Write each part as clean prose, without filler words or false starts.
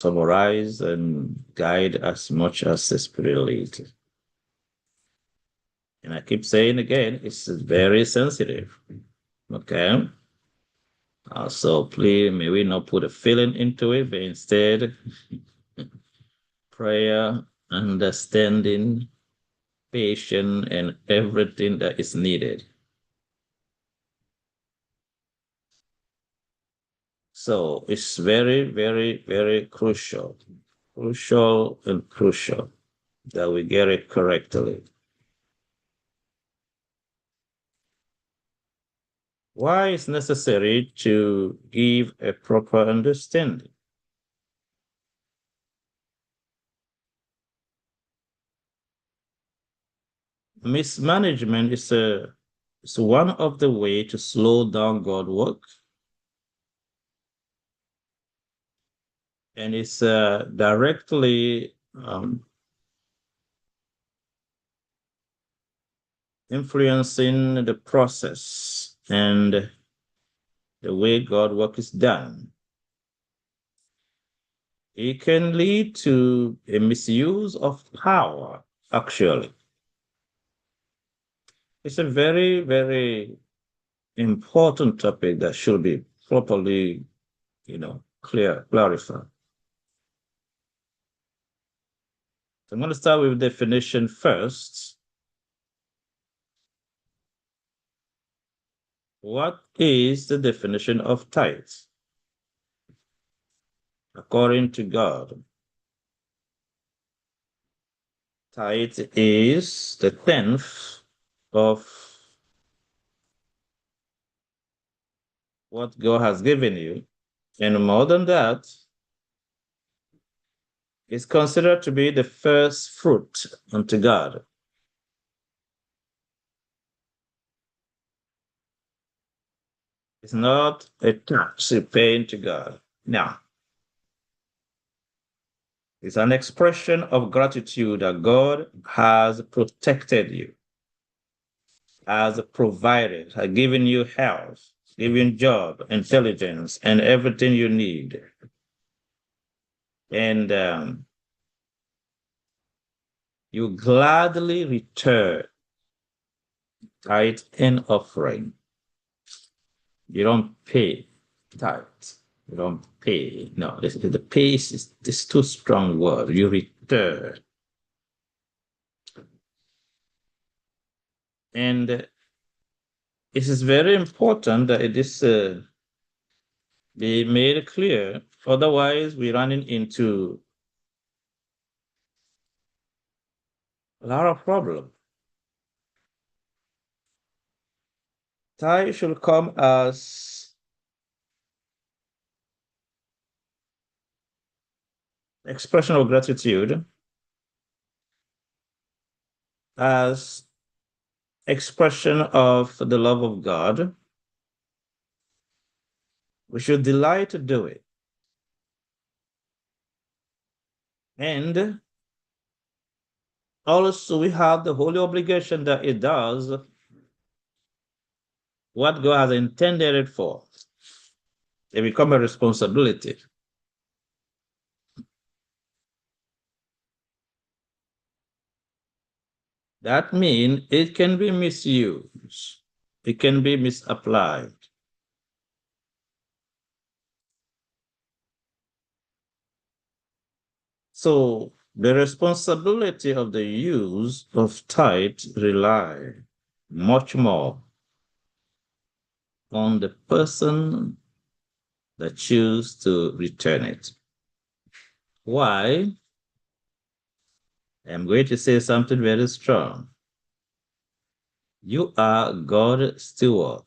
summarize and guide as much as the Spirit leads. And I keep saying again, it's very sensitive. Okay. So please, may we not put a feeling into it, but instead, prayer, understanding, patience, and everything that is needed. So it's very, very, very crucial that we get it correctly. Why it's necessary to give a proper understanding? Mismanagement is one of the way to slow down God's work, and it's directly influencing the process and the way God work is done. It can lead to a misuse of power, actually. It's a very, very important topic that should be properly, clarified. So I'm going to start with definition first. What is the definition of tithes? According to God, tithe is the 10th of what God has given you. And more than that, it's considered to be the first fruit unto God. It's not a tax you pay to God. Now, it's an expression of gratitude that God has protected you, has provided, has given you health, given job, intelligence, and everything you need. And you gladly return tithe and offering. You don't pay tithe. You don't pay. No, the pay is this too strong word. You return. And it is very important that it is be made clear. Otherwise, we're running into a lot of problems. Tithe should come as expression of gratitude, as expression of the love of God. We should delight to do it. And also, we have the holy obligation that it does what God has intended it for. It becomes a responsibility. That means it can be misused. It can be misapplied. So the responsibility of the use of tithe rely much more on the person that choose to return it. Why? I'm going to say something very strong. You are God's steward.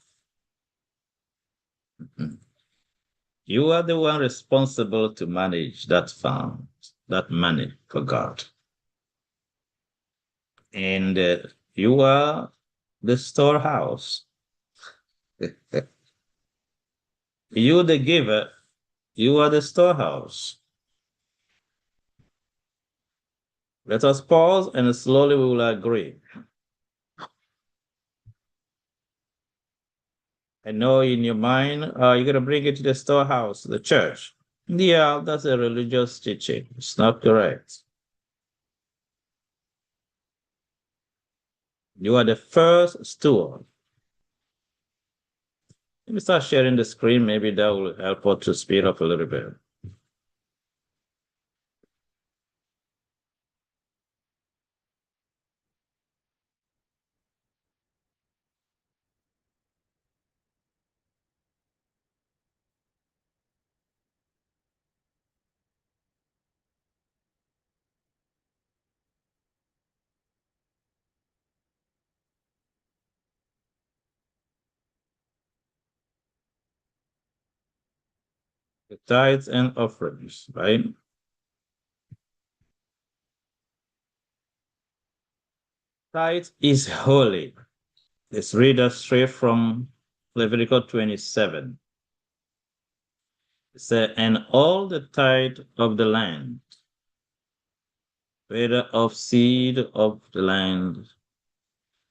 You are the one responsible to manage that fund, that money for God. And you are the storehouse. You, the giver, you are the storehouse. Let us pause and slowly we will agree. I know in your mind, you're going to bring it to the storehouse, the church. Yeah, that's a religious teaching. It's not correct. You are the first steward. Let me start sharing the screen. Maybe that will help us to speed up a little bit. The tithes and offerings, right? Tithe is holy. Let's read that straight from Leviticus 27. It says, and all the tithe of the land, whether of seed of the land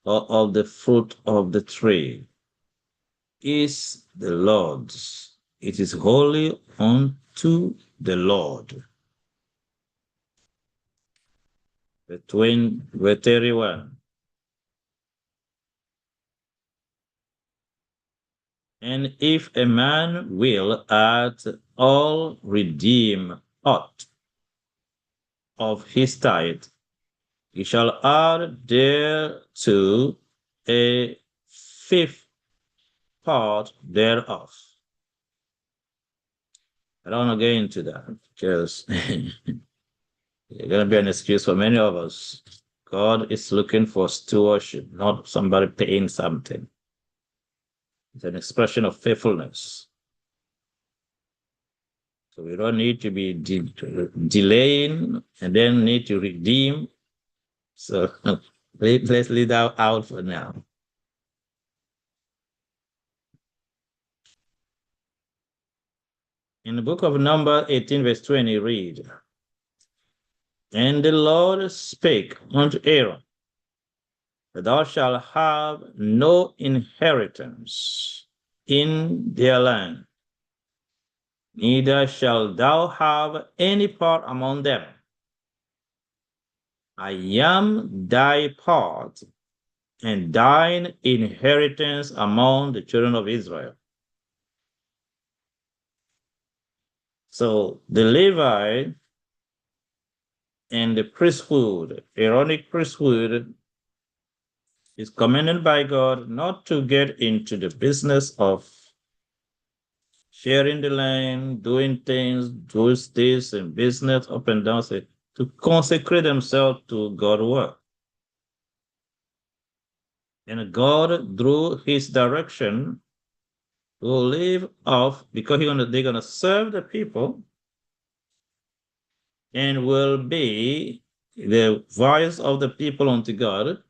or of the fruit of the tree, is the Lord's. It is holy unto the Lord. Verse 31. And if a man will at all redeem aught of his tithe, he shall add thereto a fifth part thereof. I don't want to get into that because it's going to be an excuse for many of us. God is looking for stewardship, not somebody paying something. It's an expression of faithfulness. So we don't need to be delaying and then need to redeem. So let's leave that out for now. In the book of Numbers 18, verse 20, read, and the Lord spake unto Aaron, that thou shalt have no inheritance in their land, neither shalt thou have any part among them. I am thy part and thine inheritance among the children of Israel. So the Levite and the priesthood, Aaronic priesthood, is commanded by God not to get into the business of sharing the land, doing things, doing this and business up and down, say, to consecrate themselves to God's work. And God, through his direction, will live off because they're going to serve the people and will be the voice of the people unto God.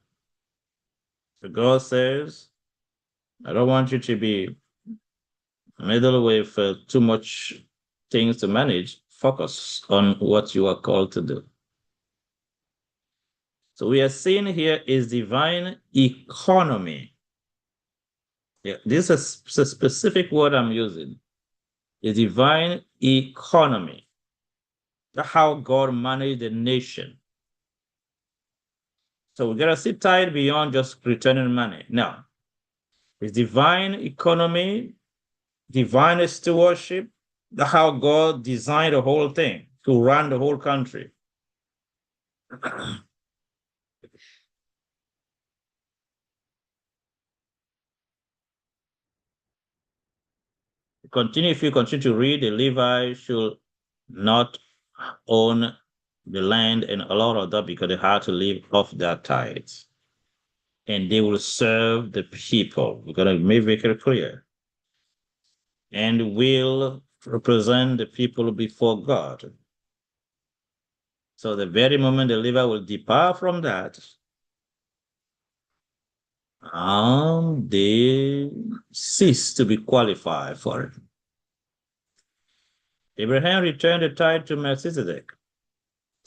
So God says, I don't want you to be middle with too much things to manage. Focus on what you are called to do. So we are seeing here is divine economy. Yeah, this is a specific word I'm using. A divine economy. That's how God managed the nation. So we gotta see tied beyond just returning money. No. It's divine economy, divine stewardship. That's how God designed the whole thing to run the whole country. If you continue to read, the Levi should not own the land and a lot of that because they had to live off their tithes. And they will serve the people. We're going to make it clear. And will represent the people before God. So the very moment the Levi will depart from that, they cease to be qualified for it. Abraham returned the tithe to Melchizedek.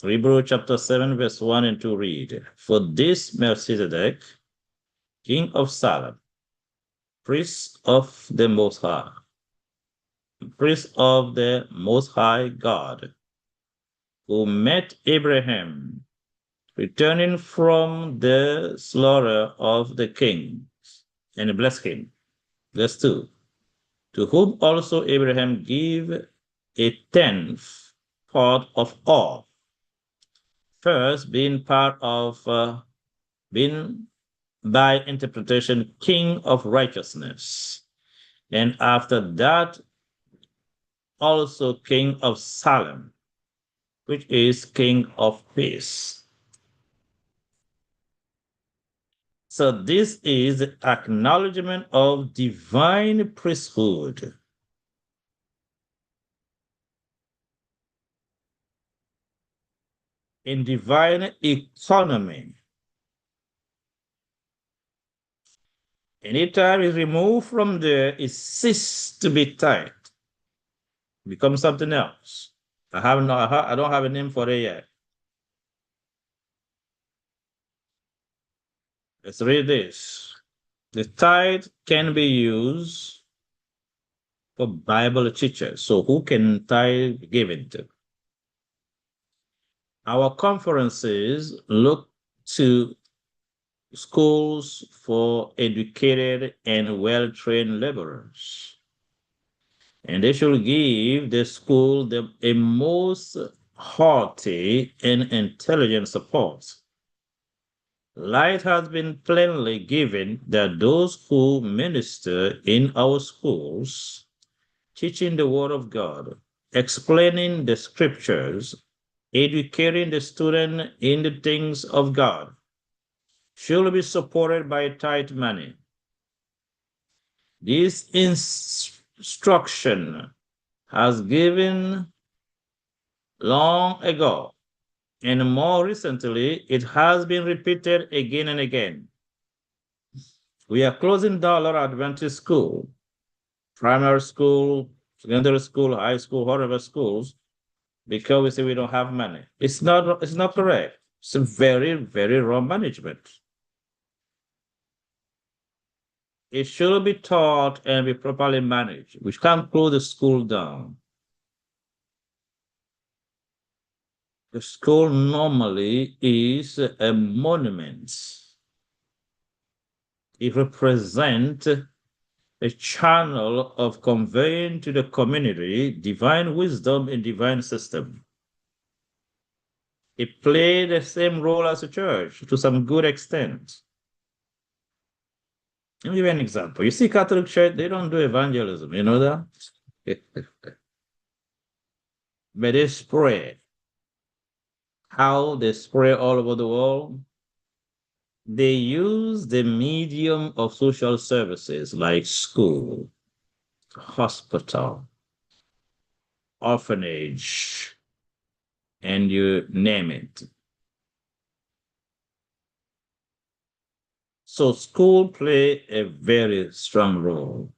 Hebrews chapter 7, verse 1 and 2 read, for this Melchizedek, king of Salem, priest of the Most High, priest of the Most High God, who met Abraham returning from the slaughter of the king, and blessed him. Verse 2. To whom also Abraham gave a tenth part of all, first being part of, being by interpretation, king of righteousness, and after that also king of Salem, which is king of peace. So this is the acknowledgement of divine priesthood. In divine economy. Anytime it's removed from there, it ceases to be tight, becomes something else. I don't have a name for it yet. Let's read this. The tithe can be used for Bible teachers. So who can tithe be given to? Our conferences look to schools for educated and well-trained laborers. And they should give the school a most hearty and intelligent support. Light has been plainly given that those who minister in our schools, teaching the Word of God, explaining the scriptures, educating the student in the things of God, should be supported by tithe money. This instruction has given long ago, and more recently, it has been repeated again and again. We are closing down our Adventist school, primary school, secondary school, high school, whatever schools, because we say we don't have money. It's not correct. It's a very, very wrong management. It should be taught and be properly managed. We can't close the school down. The school normally is a monument. It represents a channel of conveying to the community divine wisdom and divine system. It played the same role as a church to some good extent. Let me give you an example. You see, Catholic Church, they don't do evangelism, you know that? But they spread. How they spread all over the world? They use the medium of social services like school, hospital, orphanage, and you name it. So school play a very strong role.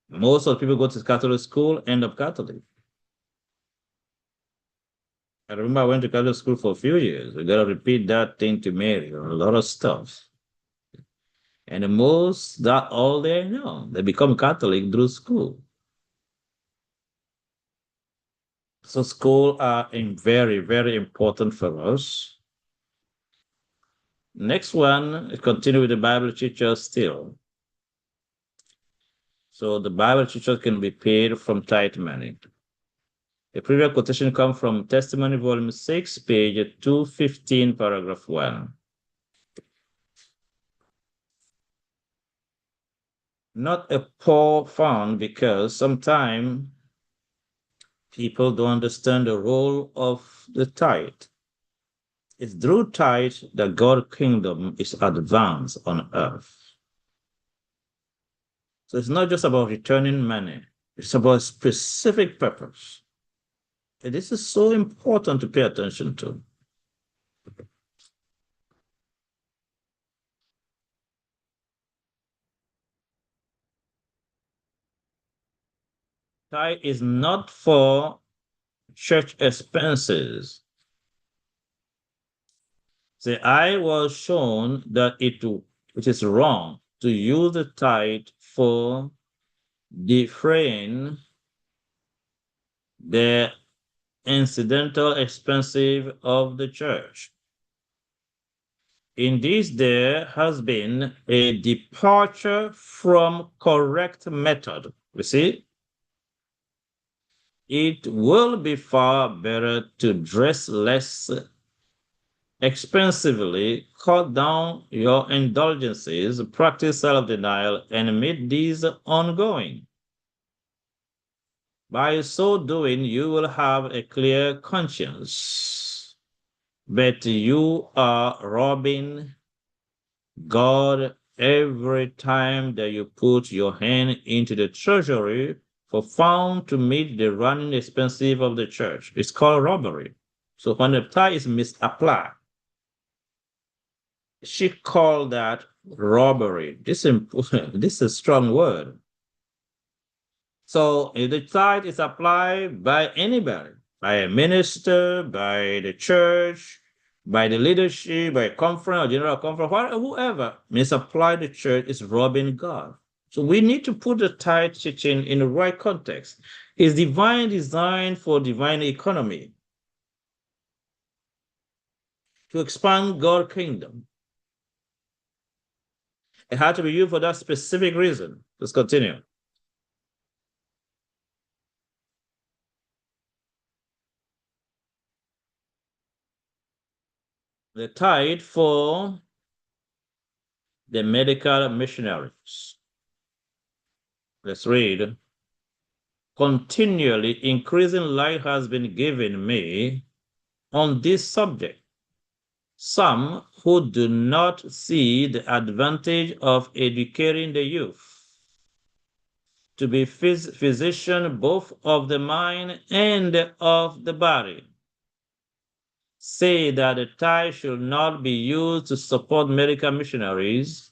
Most of the people go to Catholic school, end up Catholic. I remember I went to Catholic school for a few years. We got to repeat that thing to Mary, a lot of stuff. And the most that all they know, they become Catholic through school. So school are very, very important for us. Next one, continue with the Bible teacher still. So the Bible teacher can be paid from tithe money. The previous quotation comes from Testimony, Volume 6, page 215, paragraph 1. Not a poor fund, because sometimes people don't understand the role of the tithe. It's through tithe that God's kingdom is advanced on earth. So it's not just about returning money, it's about a specific purpose. And this is so important to pay attention to. Tithe is not for church expenses. See, I was shown that it is wrong to use the tithe for defraying the incidental expenses of the church. In this, there has been a departure from correct method. You see, it will be far better to dress less expensively, cut down your indulgences, practice self-denial, and make these ongoing. By so doing, you will have a clear conscience, but you are robbing God every time that you put your hand into the treasury for fund to meet the running expenses of the church. It's called robbery. So when the tithe is misapplied, she called that robbery. This is a strong word. So if the tithe is applied by anybody, by a minister, by the church, by the leadership, by a conference or general conference, whoever misapply the church is robbing God. So we need to put the tithe teaching in the right context. It's divine design for divine economy to expand God's kingdom. It had to be used for that specific reason. Let's continue. The tithe for the medical missionaries. Let's read. Continually increasing light has been given me on this subject. Some who do not see the advantage of educating the youth to be physician both of the mind and of the body say that the tithe should not be used to support medical missionaries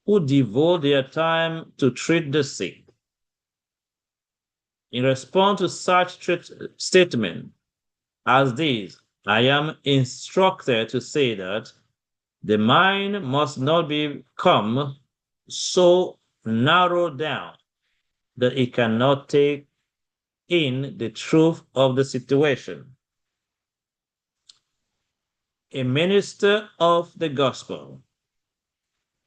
who devote their time to treat the sick. In response to such statement as this, I am instructed to say that the mind must not become so narrowed down that it cannot take in the truth of the situation. A minister of the gospel,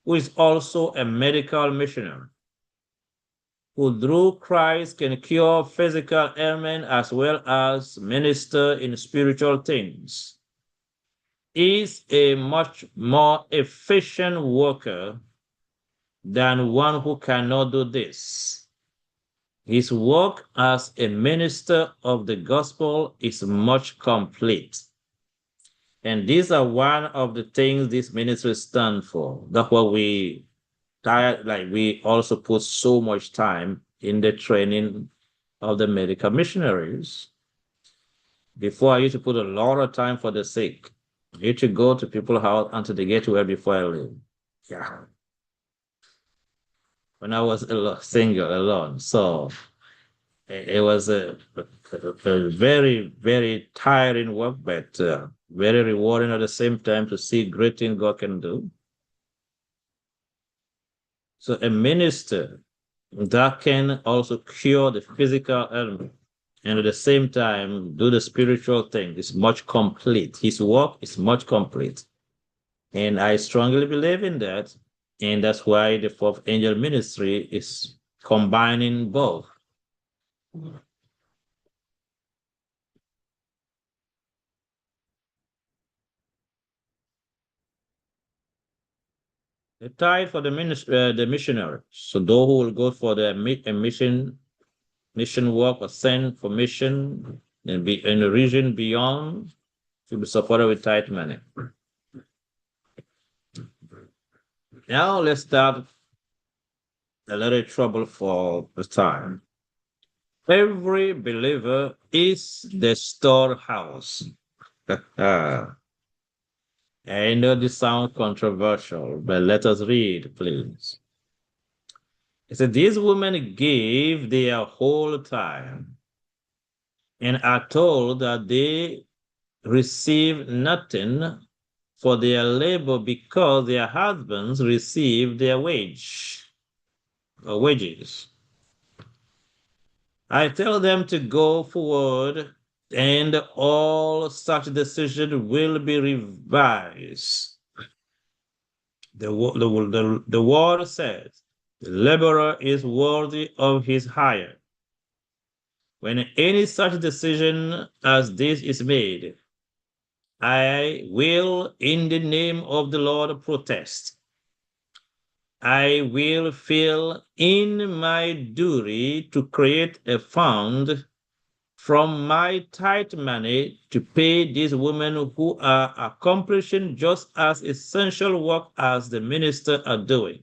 who is also a medical missionary, who through Christ can cure physical ailment as well as minister in spiritual things, is a much more efficient worker than one who cannot do this. His work as a minister of the gospel is much complete. And these are one of the things this ministry stands for. That's what we we also put so much time in the training of the medical missionaries. Before I used to put a lot of time for the sick. I used to go to people's house until they get to where before I leave. Yeah. When I was single, alone. So it was a very, very tiring work, but very rewarding at the same time to see great things God can do. So a minister that can also cure the physical ailment and at the same time do the spiritual thing is much complete. His work is much complete. And I strongly believe in that. And that's why the fourth angel ministry is combining both. The tithe for the missionary. So those who will go for the mission work or send for mission and be in the region beyond to be supported with tithe money. Now let's start a little trouble for the time. Every believer is the storehouse. I know this sounds controversial, but let us read, please. It said, these women gave their whole time and are told that they receive nothing for their labor because their husbands receive their wages. I tell them to go forward, and all such decisions will be revised. The word says, the laborer is worthy of his hire. When any such decision as this is made, I will, in the name of the Lord, protest. I will feel in my duty to create a fund from my tithe money to pay these women who are accomplishing just as essential work as the minister are doing.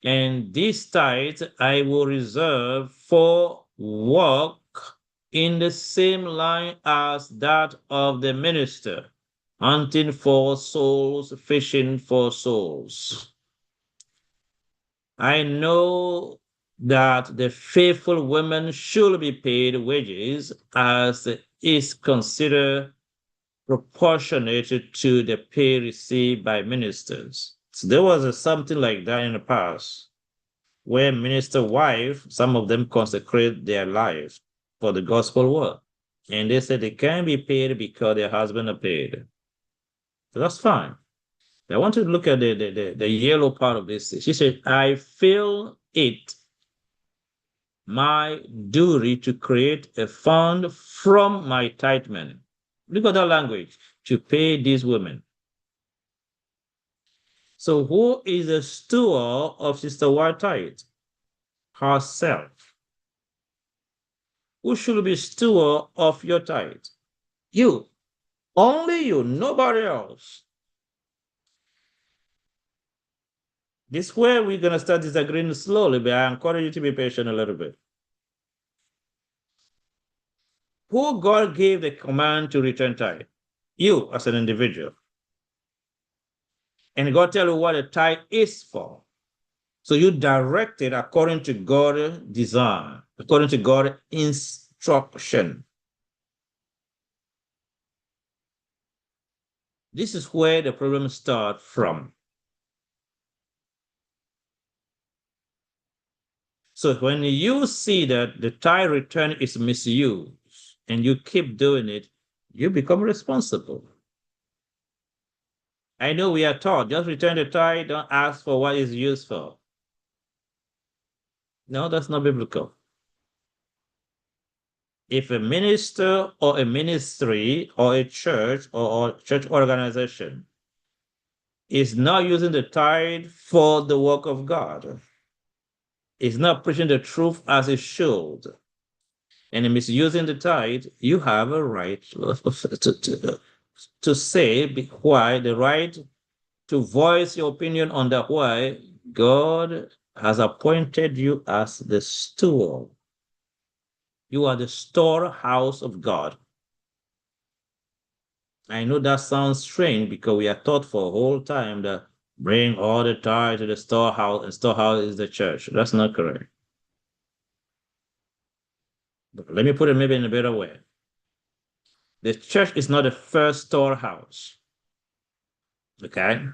And this tithe I will reserve for work in the same line as that of the minister, hunting for souls, fishing for souls. I know that the faithful women should be paid wages as is considered proportionate to the pay received by ministers. So there was something like that in the past where minister wife, some of them consecrate their life for the gospel work. And they said they can't be paid because their husband are paid. So that's fine. I want to look at the yellow part of this. She said, I feel it my duty to create a fund from my tithe money. Look at that language, to pay these women. So who is the steward of Sister White tithe? Herself. Who should be steward of your tithe? You. Only you, nobody else. This is where we're going to start disagreeing slowly, but I encourage you to be patient a little bit. Who God gave the command to return tithe? You as an individual. And God tell you what a tithe is for. So you direct it according to God's design, according to God's instruction. This is where the problem starts from. So when you see that the tithe return is misused and you keep doing it, you become responsible. I know we are taught, just return the tithe, don't ask for what it's used for. No, that's not biblical. If a minister or a ministry or a church or church organization is not using the tithe for the work of God, is not preaching the truth as it should, and misusing the tithe, you have a right to say why, the right to voice your opinion on that why God has appointed you as the steward. You are the storehouse of God. I know that sounds strange because we are taught for a whole time that bring all the tithe to the storehouse, and storehouse is the church. That's not correct. But let me put it maybe in a better way. The church is not the first storehouse. Okay?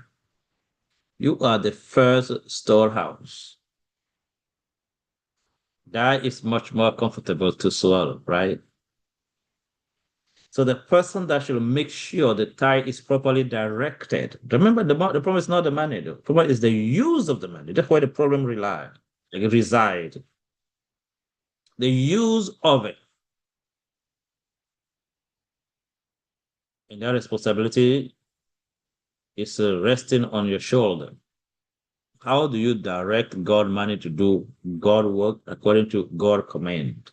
You are the first storehouse. That is much more comfortable to swallow, right? So the person that should make sure the tithe is properly directed. Remember, the problem is not the money, though. The problem is the use of the money. That's where the problem resides. The use of it. And that responsibility is resting on your shoulder. How do you direct God money to do God work according to God command?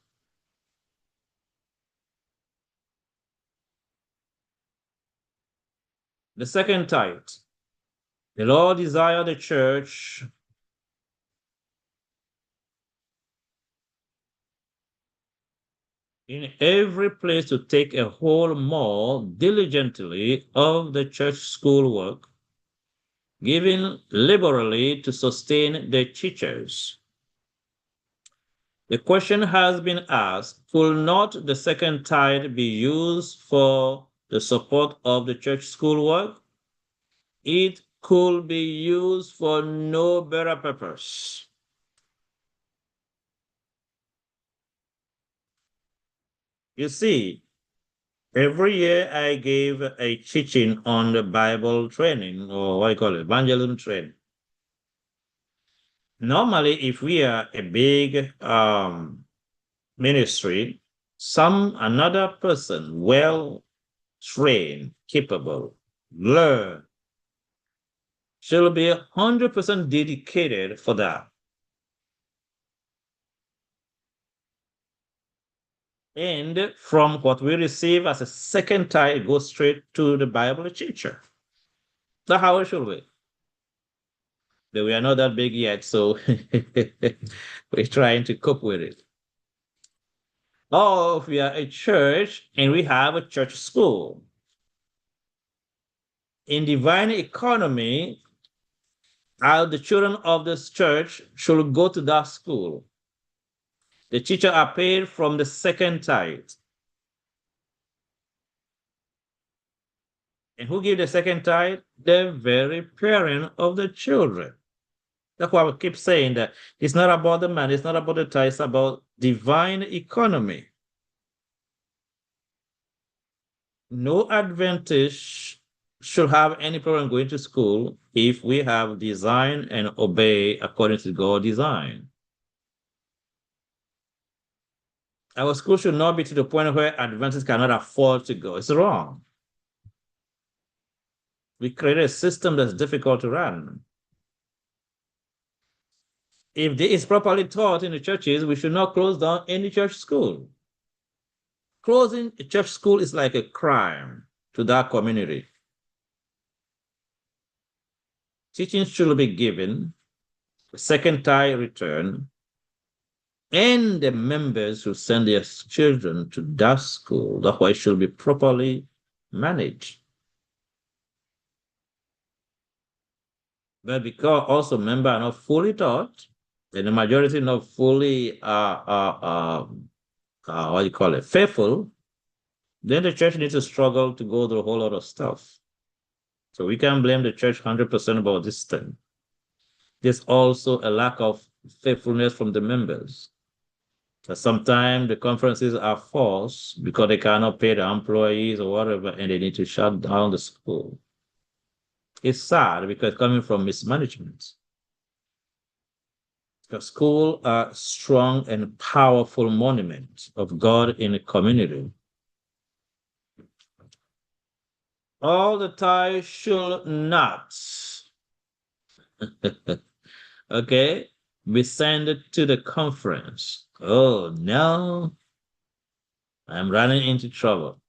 The second tithe. The Lord desire the church in every place to take a hold more diligently of the church school work, giving liberally to sustain the teachers. The question has been asked, will not the second tithe be used for the support of the church school work? It could be used for no better purpose. You see, every year I gave a teaching on the Bible training, or what you call it, evangelism training. Normally, if we are a big ministry, another person, well trained, capable, learn, she'll be 100% dedicated for that. And from what we receive as a second tie, it goes straight to the Bible teacher. That's how it should be. But we are not that big yet, so we're trying to cope with it. Or if we are a church and we have a church school. In divine economy, the children of this church should go to that school. The teacher are paid from the second tithe. And who give the second tithe? The very parent of the children. That's why we keep saying that it's not about the man, it's not about the tithe, it's about divine economy. No Adventist should have any problem going to school if we have design and obey according to God's design. Our school should not be to the point where Adventists cannot afford to go. It's wrong. We created a system that's difficult to run. If this is properly taught in the churches, we should not close down any church school. Closing a church school is like a crime to that community. Teaching should be given, second tie return, and the members who send their children to that school, that's why it should be properly managed. But because also members are not fully taught, and the majority not fully what do you call it, faithful, then the church needs to struggle to go through a whole lot of stuff. So we can't blame the church 100% about this thing. There's also a lack of faithfulness from the members. Sometimes the conferences are forced because they cannot pay the employees or whatever, and they need to shut down the school. It's sad because it's coming from mismanagement. The school are strong and powerful monument of God in a community. All the tithes should not, okay, be sent to the conference. Oh no, I'm running into trouble.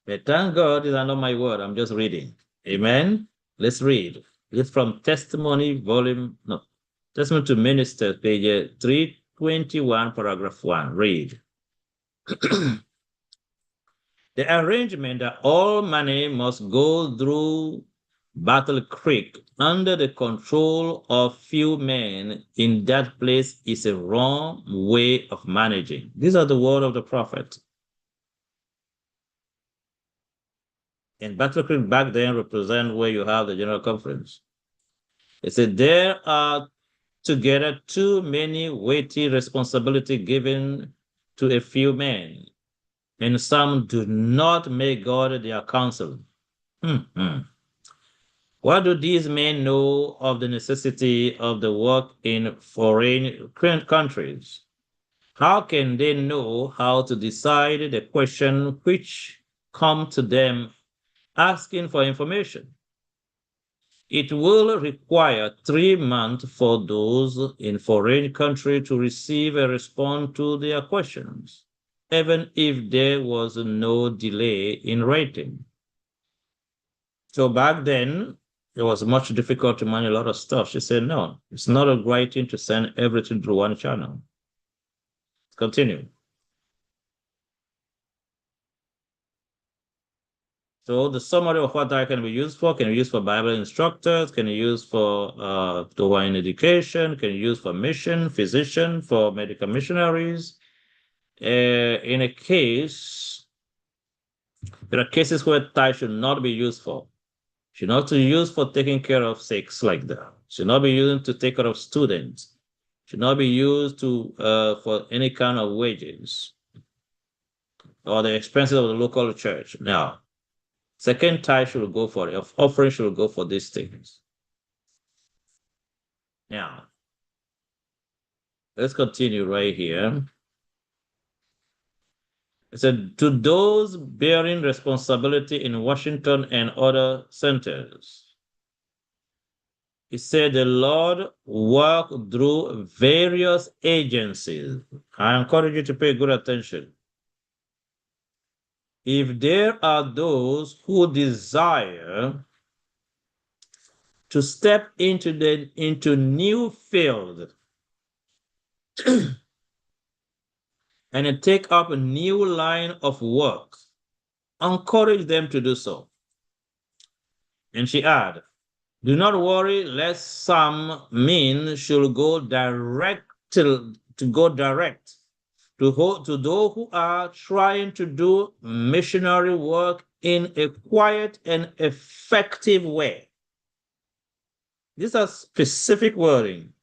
But thank God these are not my word. I'm just reading. Amen. Let's read. It's from Testimony to Ministers, page 321, paragraph 1. Read. The arrangement that all money must go through Battle Creek under the control of few men in that place is a wrong way of managing. These are the words of the prophet. And Battle Creek back then represent where you have the General Conference. It said there are together too many weighty responsibility given to a few men, and some do not make God their counsel. What do these men know of the necessity of the work in foreign countries? How can they know how to decide the question which come to them asking for information? It will require 3 months for those in foreign country to receive a response to their questions, even if there was no delay in writing. So back then, it was much difficult to manage a lot of stuff. She said, no, it's not a right thing to send everything through one channel. Continue. So the summary of what that can be used for, can be used for Bible instructors, can be used for Hawaiian education, can be used for mission, physician, for medical missionaries. In a case, there are cases where tithe should not be used for. Should not be used for taking care of sick like that. Should not be used to take care of students. Should not be used to for any kind of wages. or the expenses of the local church. Now, second tithe should go for it. Offering should go for these things. Now, let's continue right here. It said, to those bearing responsibility in Washington and other centers, it said the Lord worked through various agencies. I encourage you to pay good attention. If there are those who desire to step into new field and take up a new line of work, encourage them to do so. And she added, do not worry lest some men should go direct to those who are trying to do missionary work in a quiet and effective way. These are specific wording.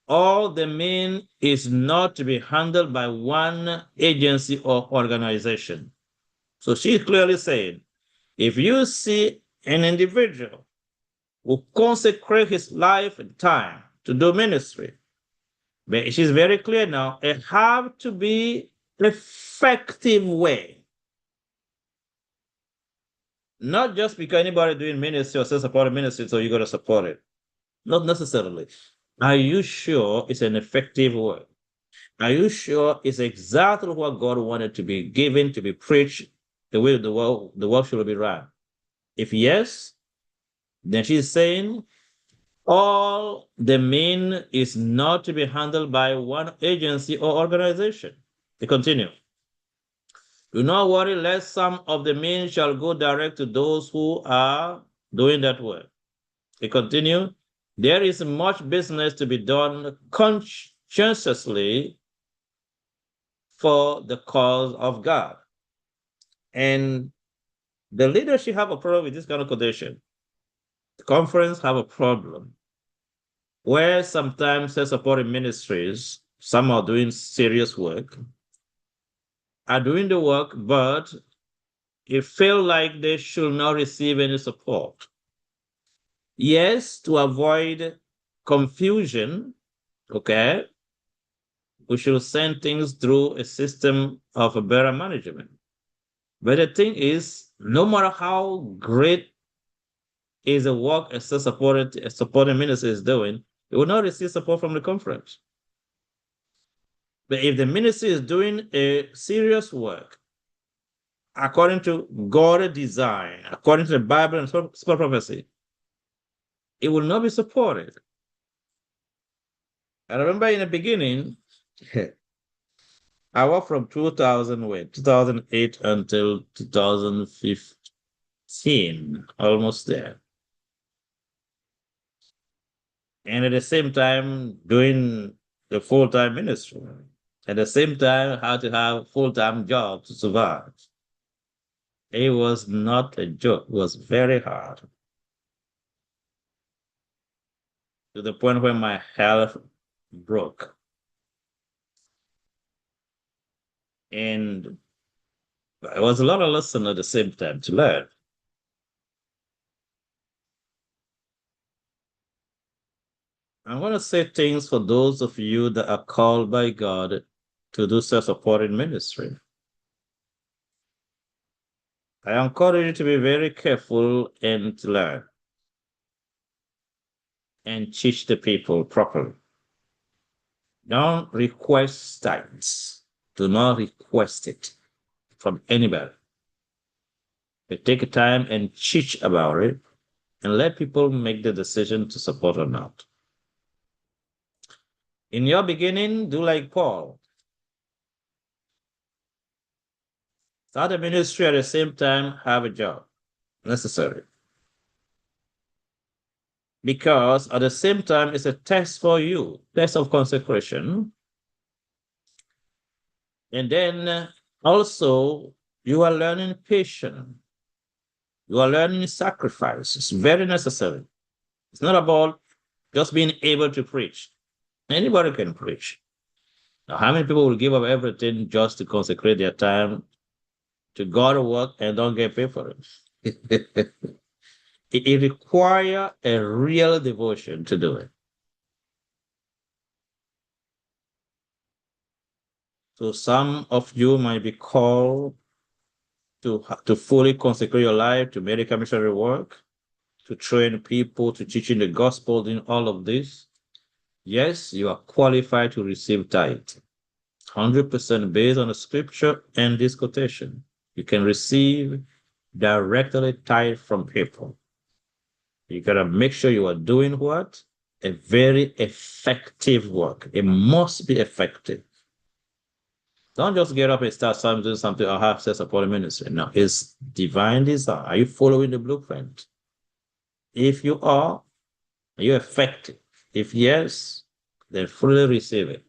All the men is not to be handled by one agency or organization. So she's clearly saying, if you see an individual who consecrate his life and time to do ministry, but she's very clear now, it have to be effective way. Not just because anybody doing ministry or self-supported ministry, so you got to support it. Not necessarily. Are you sure it's an effective way? Are you sure it's exactly what God wanted to be given, to be preached, the way the work should be run? If yes, then she's saying all the men is not to be handled by one agency or organization. They continue. Do not worry lest some of the men shall go direct to those who are doing that work. They continue. There is much business to be done conscientiously for the cause of God. And the leadership have a problem with this kind of condition. The conference have a problem where sometimes self-supporting ministries, some are doing serious work, are doing the work, but it feel like they should not receive any support. Yes, to avoid confusion, okay, we should send things through a system of a better management. But the thing is, no matter how great is the work a supporting ministry is doing, it will not receive support from the conference. But if the ministry is doing a serious work, according to God's design, according to the Bible and spirit prophecy, it will not be supported. I remember in the beginning, I worked from 2008 until 2015, almost there. And at the same time, doing the full-time ministry. At the same time, how to have full-time job to survive. It was not a joke. It was very hard. To the point where my health broke. And it was a lot of lesson at the same time to learn. I want to say things for those of you that are called by God to do self-supporting ministry. I encourage you to be very careful and to learn and teach the people properly. Don't request tithes. Do not request it from anybody. But take time and teach about it and let people make the decision to support or not. In your beginning, do like Paul. Start a ministry at the same time, have a job. Necessary. Because at the same time, it's a test for you, test of consecration. And then also, you are learning patience. You are learning sacrifice. It's very necessary. It's not about just being able to preach. Anybody can preach. Now, how many people will give up everything just to consecrate their time to God's work and don't get paid for it? It requires a real devotion to do it. So some of you might be called to fully consecrate your life to medical missionary work, to train people, to teaching the gospel in all of this. Yes, you are qualified to receive tithe. 100% based on the scripture and this quotation. You can receive directly tithe from people. You gotta make sure you are doing what? A very effective work. It must be effective. Don't just get up and start doing something or have sex upon the ministry. No, it's divine design. Are you following the blueprint? If you are you effective? If yes, then fully receive it.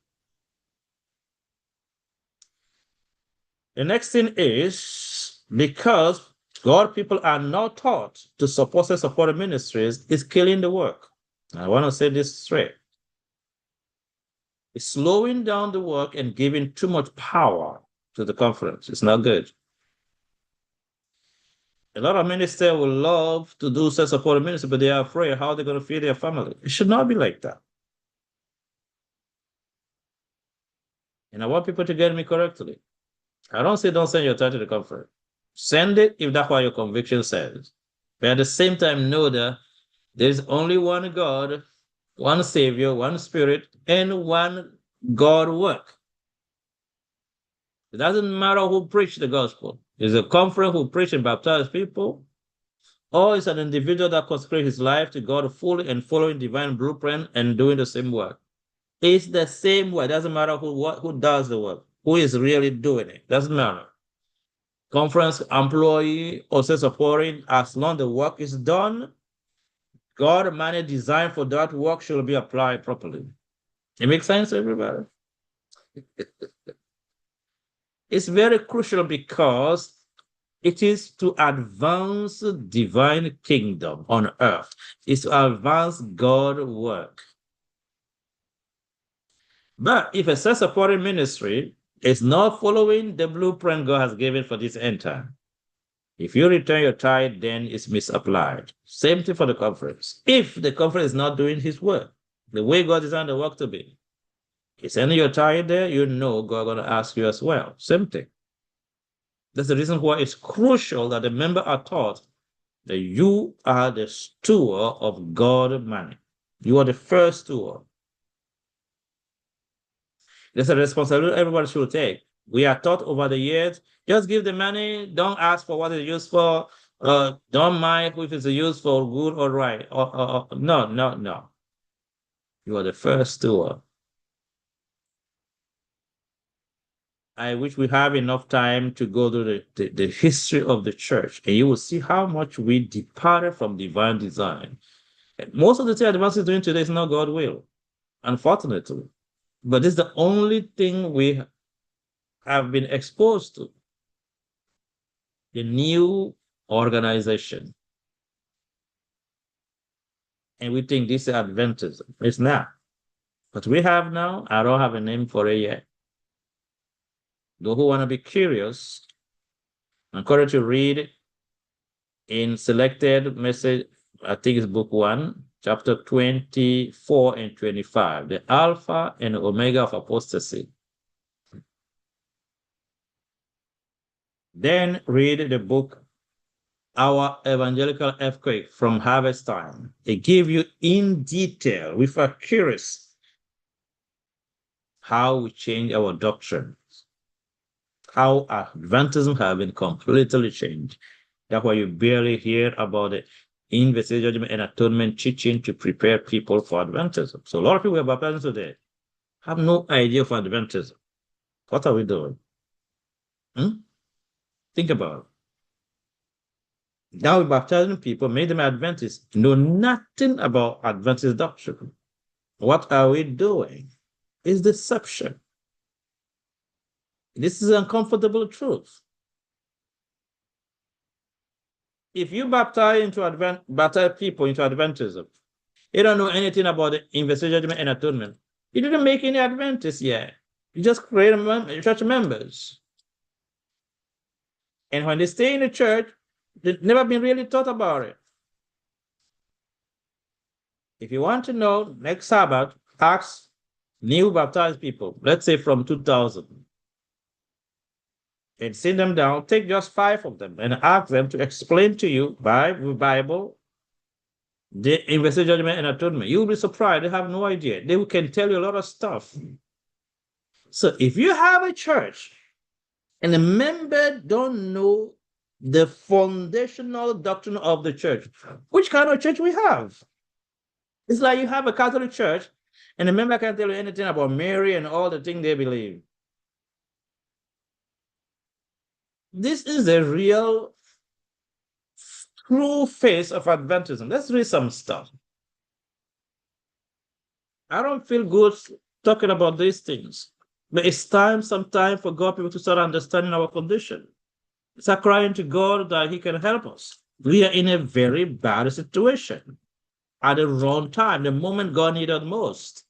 The next thing is because God people are not taught to support and support ministries, is killing the work. I want to say this straight. It's slowing down the work and giving too much power to the conference. It's not good. A lot of ministers will love to do such support ministry, but they are afraid how they're going to feed their family. It should not be like that. And I want people to get me correctly. I don't say don't send your tithe to the conference. Send it if that's what your conviction says. But at the same time, know that there's only one God, one Savior, one Spirit, and one God work. It doesn't matter who preached the gospel. Is a conference who preach and baptize people, or it's an individual that consecrates his life to God fully and following divine blueprint and doing the same work. It's the same work. It doesn't matter who does the work, who is really doing it. Doesn't matter. Conference employee or supporting, as long as the work is done, God managed design for that work should be applied properly. It makes sense, everybody? It's very crucial because it is to advance divine kingdom on earth. It's to advance God's work. But if a self-supporting ministry is not following the blueprint God has given for this end time, if you return your tithe, then it's misapplied. Same thing for the conference. If the conference is not doing his work, the way God designed the work to be, it's sending your tithe there, you know God is going to ask you as well. Same thing. That's the reason why it's crucial that the members are taught that you are the steward of God's money. You are the first steward. There's a responsibility everybody should take. We are taught over the years, just give the money, don't ask for what it's used for, don't mind if it's used for good or right. No. You are the first steward. I wish we have enough time to go through the history of the church, and you will see how much we departed from divine design. And most of the thing advance is doing today is not God's will, unfortunately. But this is the only thing we have been exposed to. The new organization. And we think this is Adventism. It's not. But we have now, I don't have a name for it yet. Those who want to be curious, I encourage you to read in selected message, I think it's book 1, chapter 24 and 25, the Alpha and Omega of apostasy. Then read the book, Our Evangelical Earthquake from Harvest Time. It gives you in detail, with accuracy, how we change our doctrines, how Adventism have been completely changed. That's why you barely hear about the invitation, judgment, and atonement teaching to prepare people for Adventism. So a lot of people who are baptized today have no idea for Adventism. What are we doing? Think about it. Now we're baptizing people, made them Adventists, know nothing about Adventist doctrine. What are we doing? It's deception. This is uncomfortable truth. If you baptize people into Adventism, you don't know anything about the investigation and atonement. You didn't make any Adventists yet. You just create church members. And when they stay in the church, they've never been really taught about it. If you want to know, next Sabbath, ask new baptized people, let's say from 2000, and sit them down, take just 5 of them, and ask them to explain to you by the Bible the invested judgment and atonement. You'll be surprised. They have no idea. They can tell you a lot of stuff. So if you have a church and the member don't know the foundational doctrine of the church, which kind of church we have? It's like you have a Catholic church and the member can't tell you anything about Mary and all the things they believe. This is the real true face of Adventism. Let's read some stuff. I don't feel good talking about these things, but it's sometime for God people to start understanding our condition. Start crying to God that He can help us. We are in a very bad situation at the wrong time, the moment God needed us most.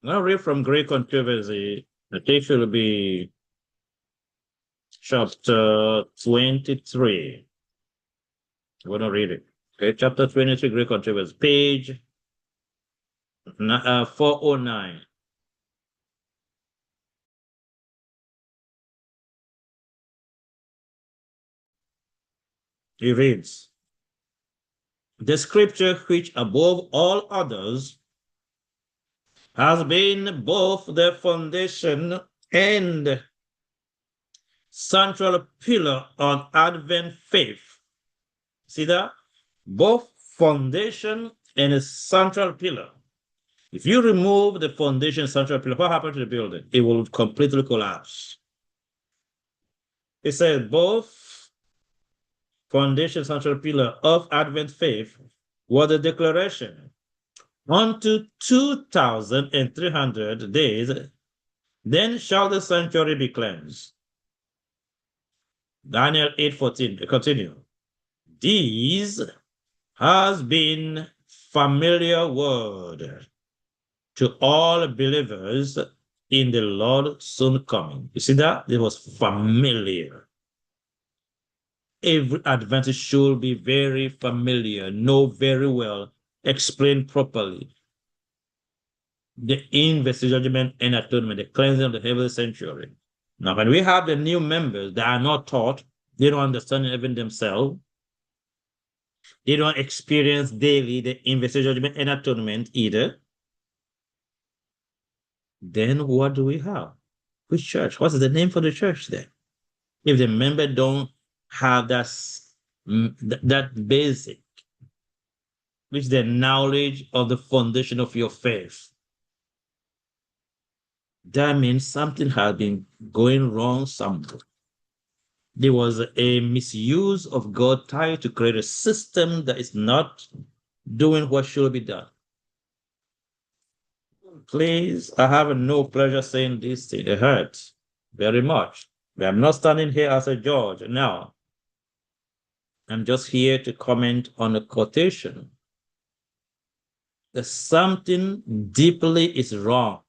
I'm going to read from Great Controversy. The text will be chapter 23. I'm going to read it. Okay, chapter 23, Great Controversy, page 409. He reads, the scripture which above all others has been both the foundation and central pillar on Advent faith. See that? Both foundation and a central pillar. If you remove the foundation central pillar, what happens to the building? It will completely collapse. It says both foundation central pillar of Advent faith was a declaration unto 2,300 days, then shall the sanctuary be cleansed. Daniel 8:14, continue. These has been familiar word to all believers in the Lord soon coming. You see that? It was familiar. Every Adventist should be very familiar, know very well, explain properly the invested judgment and atonement, the cleansing of the heavenly sanctuary. Now, when we have the new members that are not taught, they don't understand it even themselves, they don't experience daily the invested judgment and atonement either, then what do we have? Which church? What's the name for the church then? If the member don't have that basic, which is the knowledge of the foundation of your faith, that means something has been going wrong somewhere. There was a misuse of God's title to create a system that is not doing what should be done. Please, I have no pleasure saying this thing. It hurts very much. But I'm not standing here as a judge now. I'm just here to comment on the quotation. That something deeply is wrong.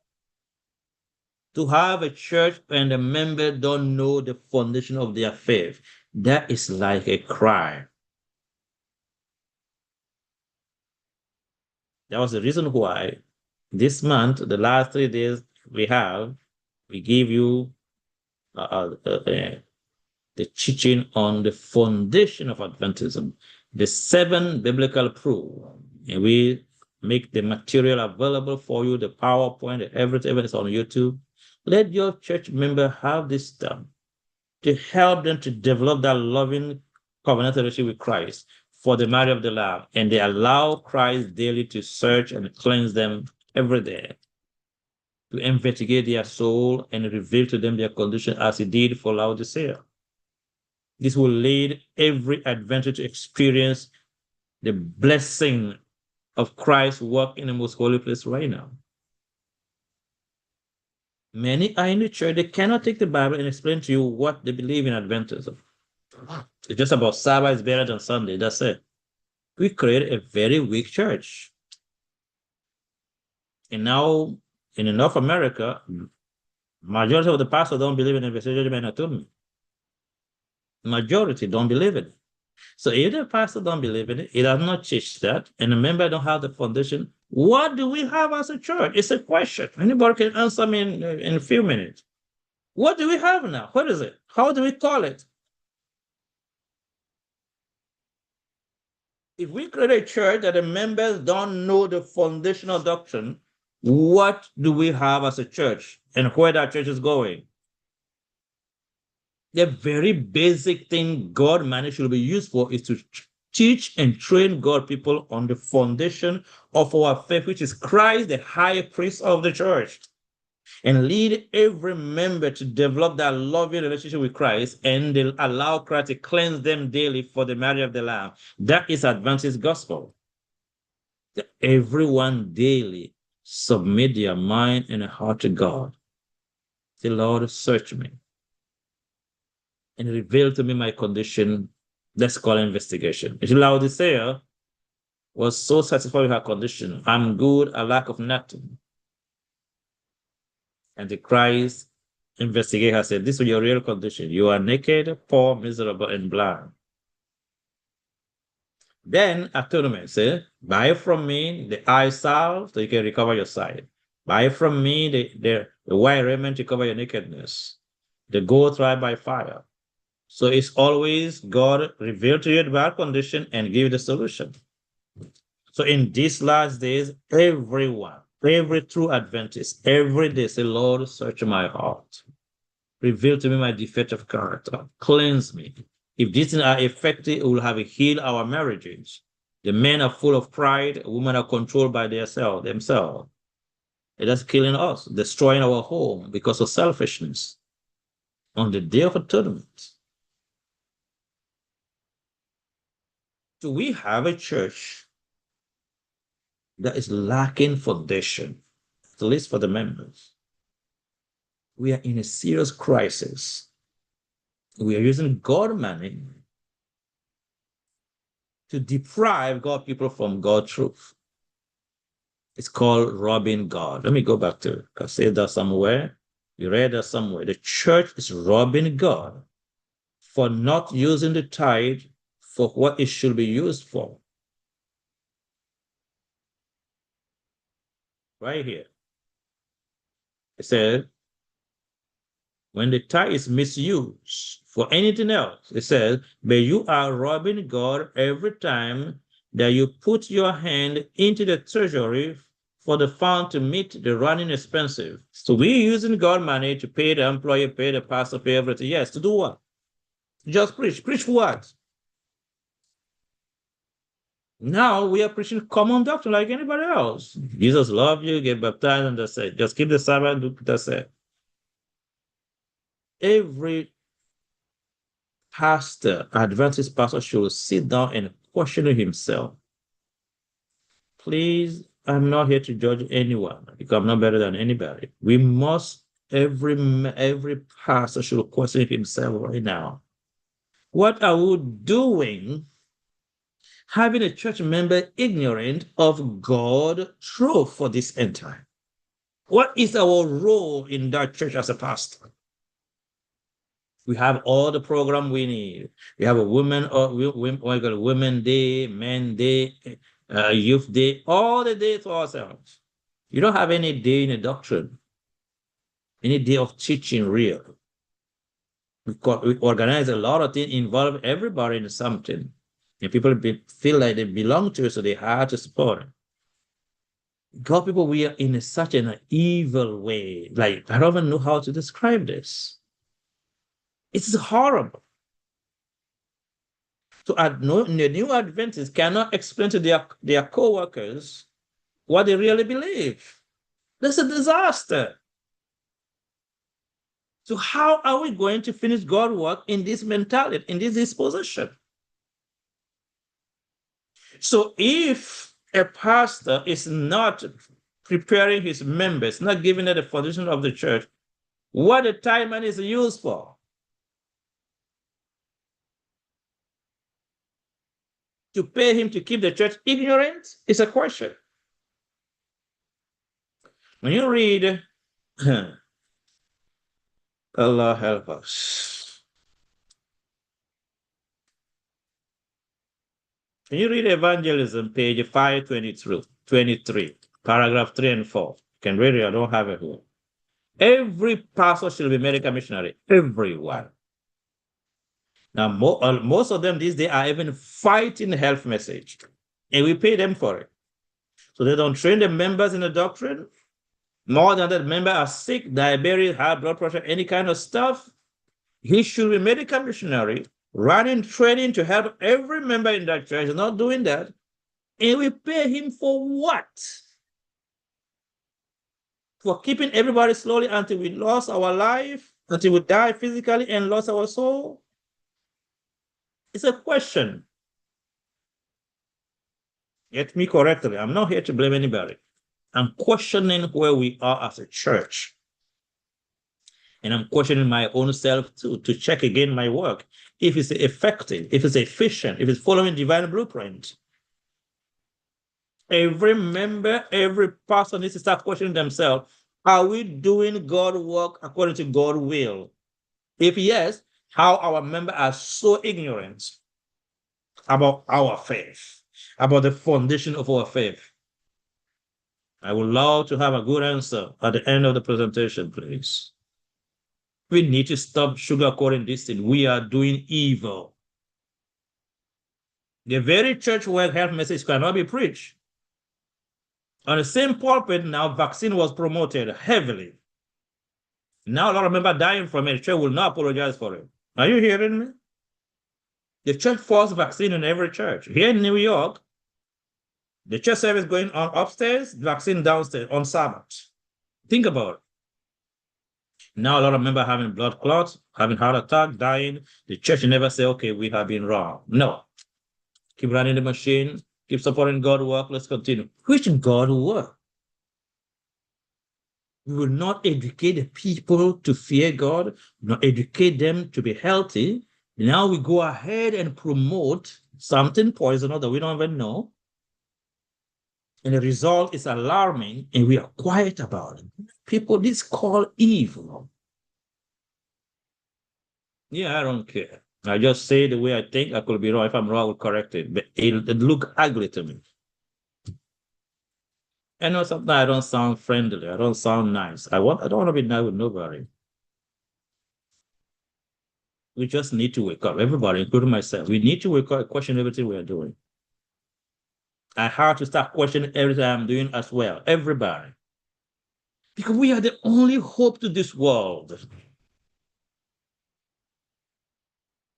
To have a church and the member don't know the foundation of their faith, that is like a crime. That was the reason why this month, the last 3 days we give you the teaching on the foundation of Adventism, the 7 biblical proof. And we make the material available for you, the PowerPoint, everything is on YouTube. Let your church member have this stuff to help them to develop that loving covenant relationship with Christ for the marriage of the Lamb. And they allow Christ daily to search and cleanse them every day, to investigate their soul and reveal to them their condition as He did for Laodicea. This will lead every Adventist to experience the blessing of Christ's work in the most holy place right now. Many are in the church, they cannot take the Bible and explain to you what they believe in Adventism. It's just about Sabbath is better than Sunday, that's it. We create a very weak church. And now in North America, majority of the pastors don't believe in investigative atonement. Majority don't believe in it. So if the pastor don't believe in it, he does not teach that, and the member don't have the foundation, what do we have as a church? It's a question. Anybody can answer me in a few minutes. What do we have now? What is it? How do we call it? If we create a church that the members don't know the foundational doctrine, what do we have as a church and where that church is going? The very basic thing God managed should be used for is to teach and train God people on the foundation of our faith, which is Christ, the high priest of the church, and lead every member to develop that loving relationship with Christ and allow Christ to cleanse them daily for the marriage of the Lamb. That is Adventist gospel. That everyone daily submit their mind and heart to God. Say, Lord, search me and reveal to me my condition. Let's call it investigation. Laodicea was so satisfied with her condition. I'm good, a lack of nothing. And the Christ investigator said, this is your real condition. You are naked, poor, miserable, and blind. Then atonement, say, buy from me the eye salve so you can recover your sight. Buy from me the white raiment to cover your nakedness. The gold tried by fire. So it's always God revealed to you the bad condition and give the solution. So in these last days, everyone, every true Adventist, every day say, Lord, search my heart. Reveal to me my defective character. Cleanse me. If these things are effective, it will have healed our marriages. The men are full of pride. Women are controlled by themselves. It is killing us, destroying our home because of selfishness. On the day of atonement, do we have a church that is lacking foundation, at least for the members? We are in a serious crisis. We are using God money to deprive God people from God's truth. It's called robbing God. Let me go back to it. I said that somewhere. You read that somewhere. The church is robbing God for not using the tithe for what it should be used for. Right here. It said, when the tithe is misused for anything else, it says, but you are robbing God every time that you put your hand into the treasury for the fund to meet the running expenses. So we're using God money to pay the employee, pay the pastor, pay everything. Yes, to do what? Just preach. Preach for what? Now we are preaching common doctrine like anybody else. Jesus loves you, get baptized, and that's it. Just keep the Sabbath, that's it. Every pastor, Adventist pastor, should sit down and question himself. Please, I'm not here to judge anyone because I'm not better than anybody. We must, every pastor should question himself right now. What are we doing having a church member ignorant of God's truth for this end time? What is our role in that church as a pastor? We have all the program we need. We have a women day, men day, youth day, all the day to ourselves. You don't have any day in a doctrine, any day of teaching real. We organize a lot of things, involve everybody in something. And people feel like they belong to it, so they have to support it. God people, we are in such an evil way. Like, I don't even know how to describe this. It's horrible. So the new Adventists cannot explain to their co-workers what they really believe. That's a disaster. So how are we going to finish God's work in this mentality, in this disposition? So if a pastor is not preparing his members, not giving them the foundation of the church, what the tithe money is used for? To pay him to keep the church ignorant is a question. When you read, Allah help us. When you read evangelism, page 523, paragraph 3 and 4, you can read it, I don't have it here. Every pastor should be medical missionary. Everyone. Now, most of them these days are even fighting the health message, and we pay them for it. So they don't train the members in the doctrine. More than that, members are sick, diabetes, high blood pressure, any kind of stuff. He should be medical missionary, running training to help every member in that church. He's not doing that. And we pay him for what? For keeping everybody slowly until we lost our life, until we die physically and lost our soul? It's a question. Get me correctly. I'm not here to blame anybody. I'm questioning where we are as a church. And I'm questioning my own self too, to check again my work. If it's effective, if it's efficient, if it's following divine blueprint. Every member, every person needs to start questioning themselves. Are we doing God's work according to God's will? If yes, how our members are so ignorant about our faith, about the foundation of our faith. I would love to have a good answer at the end of the presentation, please. We need to stop sugarcoating this thing. We are doing evil. The very church where health message cannot be preached. On the same pulpit, now vaccine was promoted heavily. Now a lot of members dying from it. The church will not apologize for it. Are you hearing me? The church forced vaccine in every church. Here in New York, the church service going on upstairs, vaccine downstairs on Sabbath. Think about it. Now a lot of members having blood clots, having heart attack, dying. The church never say, okay, we have been wrong. No. Keep running the machine, keep supporting God's work, let's continue. Which God work? We will not educate the people to fear God, not educate them to be healthy. Now we go ahead and promote something poisonous that we don't even know. And the result is alarming, and we are quiet about it. People, this call evil. Yeah, I don't care. I just say the way I think. I could be wrong. If I'm wrong, I will correct it. But it look ugly to me. I know sometimes I don't sound friendly. I don't sound nice. I don't want to be nice with nobody. We just need to wake up. Everybody, including myself. We need to wake up and question everything we are doing. I have to start questioning everything I'm doing as well. Everybody. Because we are the only hope to this world.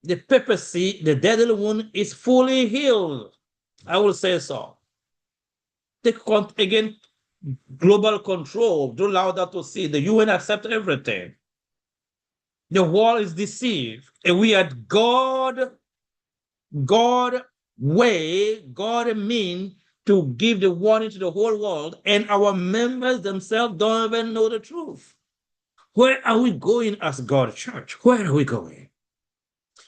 The papacy, the deadly wound is fully healed. I will say so. Take again global control. Don't allow that to see. The UN accept everything. The world is deceived. And we are God way, God mean to give the warning to the whole world, and our members themselves don't even know the truth. Where are we going as God Church? Where are we going?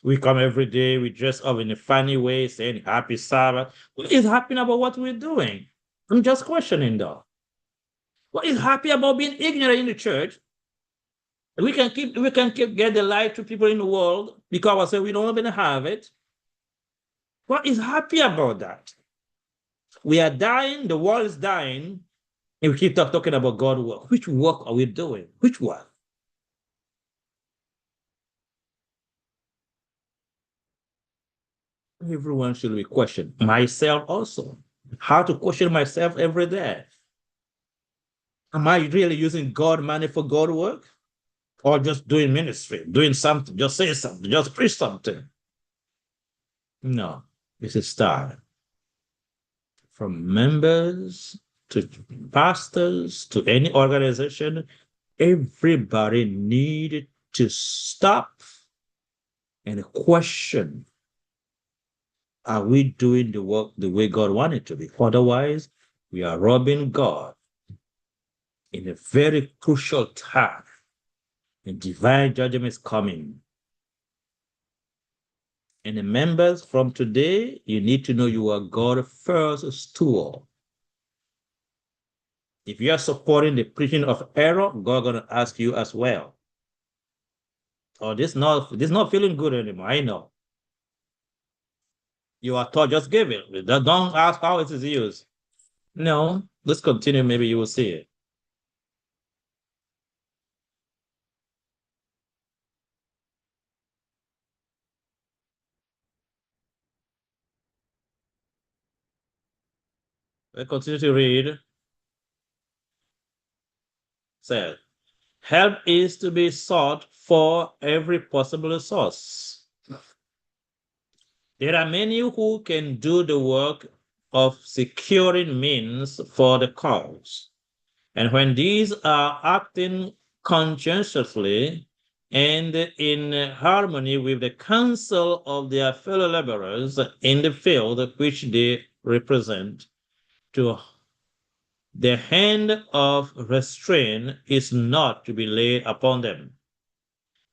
We come every day, we dress up in a funny way, saying happy Sabbath. What is happening about what we're doing? I'm just questioning though. What is happy about being ignorant in the church? We can keep get the light to people in the world because I say we don't even have it. What is happy about that? We are dying, the world is dying, and we keep talking about God's work. Which work are we doing? Which one? Everyone should be questioned. Myself also. How to question myself every day. Am I really using God money for God work? Or just doing ministry, doing something, just say something, just preach something? No, it's a start. From members to pastors to any organization, everybody needed to stop and question, are we doing the work the way God wanted to be? Otherwise, we are robbing God in a very crucial time. And divine judgment is coming. And the members from today, you need to know you are God's first steward. If you are supporting the preaching of error, God gonna ask you as well. Oh, this not feeling good anymore. I know. You are taught, just give it. Don't ask how it is used. No, let's continue. Maybe you will see it. We continue to read. Said, help is to be sought for every possible source. There are many who can do the work of securing means for the cause. And when these are acting conscientiously and in harmony with the counsel of their fellow laborers in the field which they represent, to the hand of restraint is not to be laid upon them.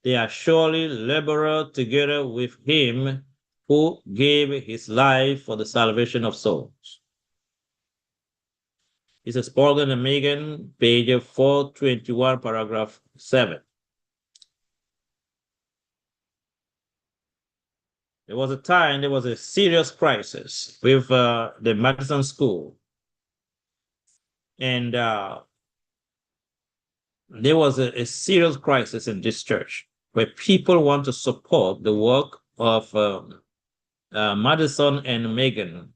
They are surely laborers together with him who gave his life for the salvation of souls. This is Morgan and Megan, page 421, paragraph 7. There was a time, there was a serious crisis with the Madison School. And there was a serious crisis in this church where people want to support the work of Madison and Megan.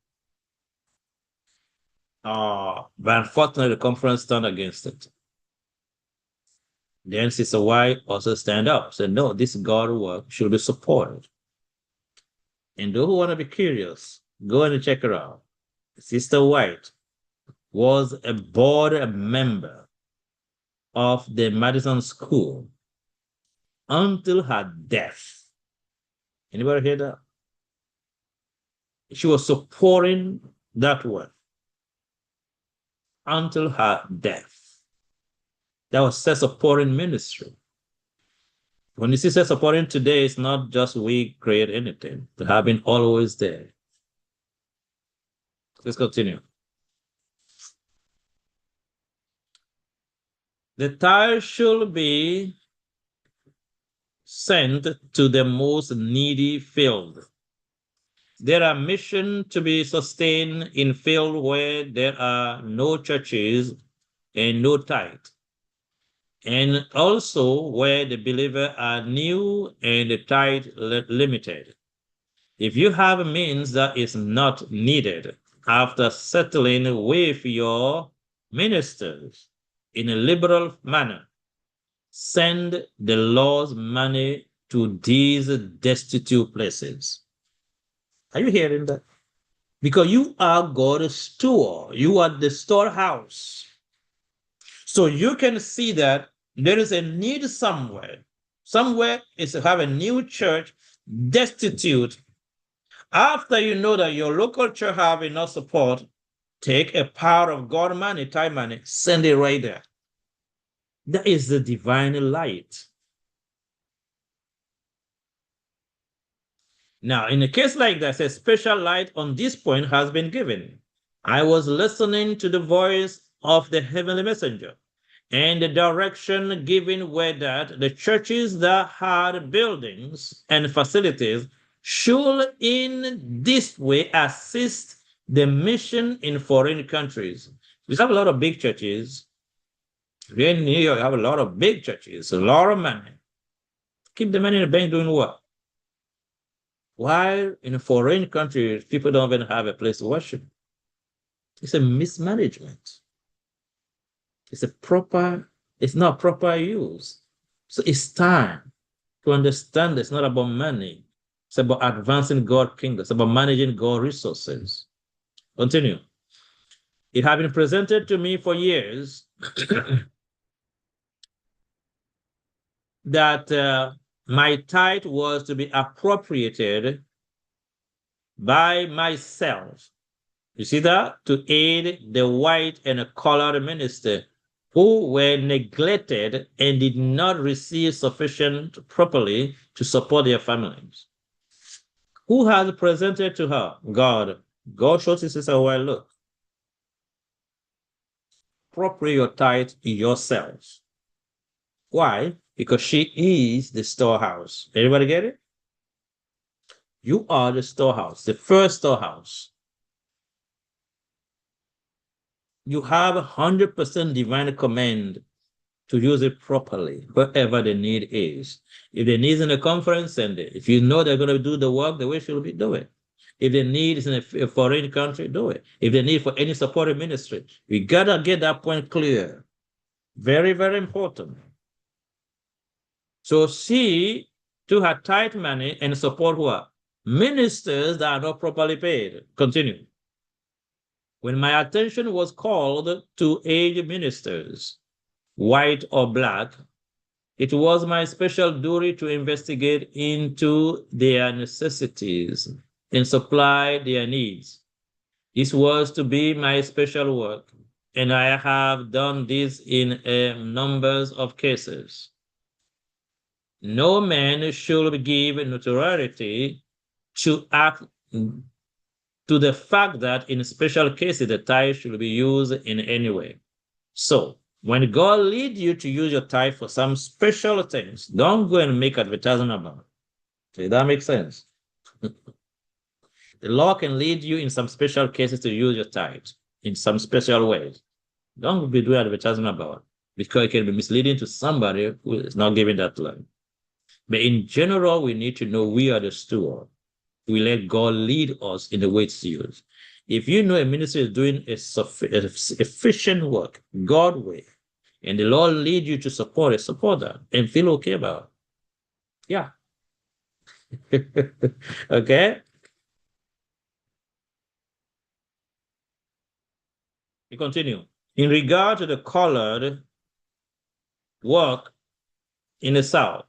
But unfortunately, the conference turned against it. Then Sister White also stand up, said, no, this God work should be supported. And those who want to be curious, go and check her out. Sister White was a board member of the Madison School until her death. Anybody hear that? She was supporting that work until her death. That was self-supporting ministry. When you see self-supporting today, it's not just we create anything. They have been always there. Let's continue. The tithe should be sent to the most needy field. There are missions to be sustained in fields where there are no churches and no tithe, and also where the believers are new and the tithe limited. If you have a means that is not needed, after settling with your ministers in a liberal manner, send the Lord's money to these destitute places. Are you hearing that? Because you are God's steward. You are the storehouse. So you can see that there is a need somewhere. Somewhere is to have a new church destitute. After you know that your local church have enough support, take a part of God money, time money, send it right there. That is the divine light. Now, in a case like that, a special light on this point has been given. I was listening to the voice of the heavenly messenger, and the direction given were that the churches that had buildings and facilities should in this way assist the mission in foreign countries. We have a lot of big churches. Here in New York, you have a lot of big churches, a lot of money. Keep the money in the bank doing what? While in a foreign country, people don't even have a place to worship. It's a mismanagement. It's not proper use. So it's time to understand it's not about money. It's about advancing God's kingdom. It's about managing God's resources. Continue. It had been presented to me for years that my tithe was to be appropriated by myself. You see that? To aid the white and colored minister who were neglected and did not receive sufficient properly to support their families. Who has presented to her? God. God shows his sister, well, look. appropriate your tithe yourself. Why? Because she is the storehouse. Everybody get it? You are the storehouse, the first storehouse. You have 100% divine command to use it properly, wherever the need is. If the need is in a conference, send it. If you know they're going to do the work the way it should be, do it. If the need is in a foreign country, do it. If the need for any supporting ministry, we got to get that point clear. Very, very important. So she took her tithe money and support what? Ministers that are not properly paid. Continue. When my attention was called to aid ministers, white or black, it was my special duty to investigate into their necessities and supply their needs. This was to be my special work, and I have done this in numbers of cases. No man should give notoriety to the fact that in special cases the tithe should be used in any way. So when God leads you to use your tithe for some special things, don't go and make advertisement about it. Does that make sense? The law can lead you in some special cases to use your tithe in some special ways. Don't be doing advertisement about it, because it can be misleading to somebody who is not giving that law. But in general, we need to know we are the steward. We let God lead us in the way it's used. If you know a ministry is doing efficient work, God way, and the Lord lead you to support it, support that and feel okay about it. Yeah. Okay. We continue. In regard to the colored work in the South,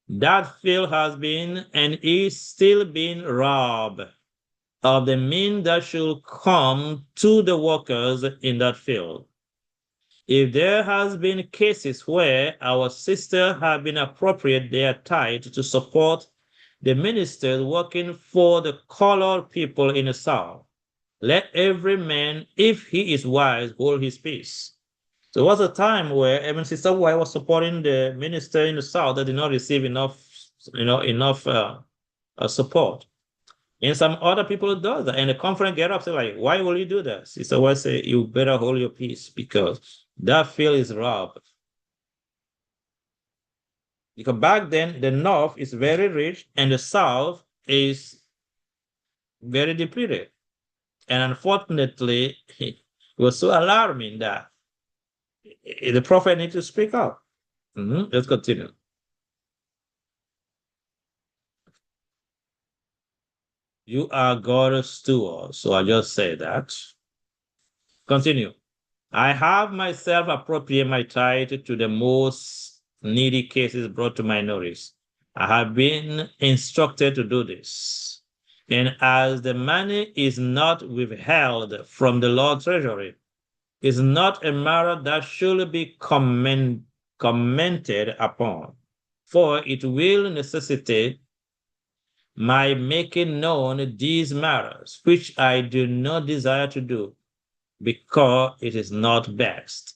that field has been and is still being robbed of the means that should come to the workers in that field. If there has been cases where our sisters have been appropriate their tithe to support the ministers working for the colored people in the South, let every man, if he is wise, hold his peace. So there was a time where even Sister White was supporting the minister in the South that did not receive enough, support. And some other people do that. And the conference get up, say like, why will you do that? Sister White say, you better hold your peace because that field is robbed. Because back then, the North is very rich and the South is very depleted. And unfortunately, it was so alarming that the prophet needs to speak up. Let's continue. You are God's steward. So I just say that. Continue. I have myself appropriate my tithe to the most needy cases brought to my notice. I have been instructed to do this. And as the money is not withheld from the Lord's treasury, is not a matter that should be commented upon, for it will necessitate my making known these matters, which I do not desire to do, because it is not best.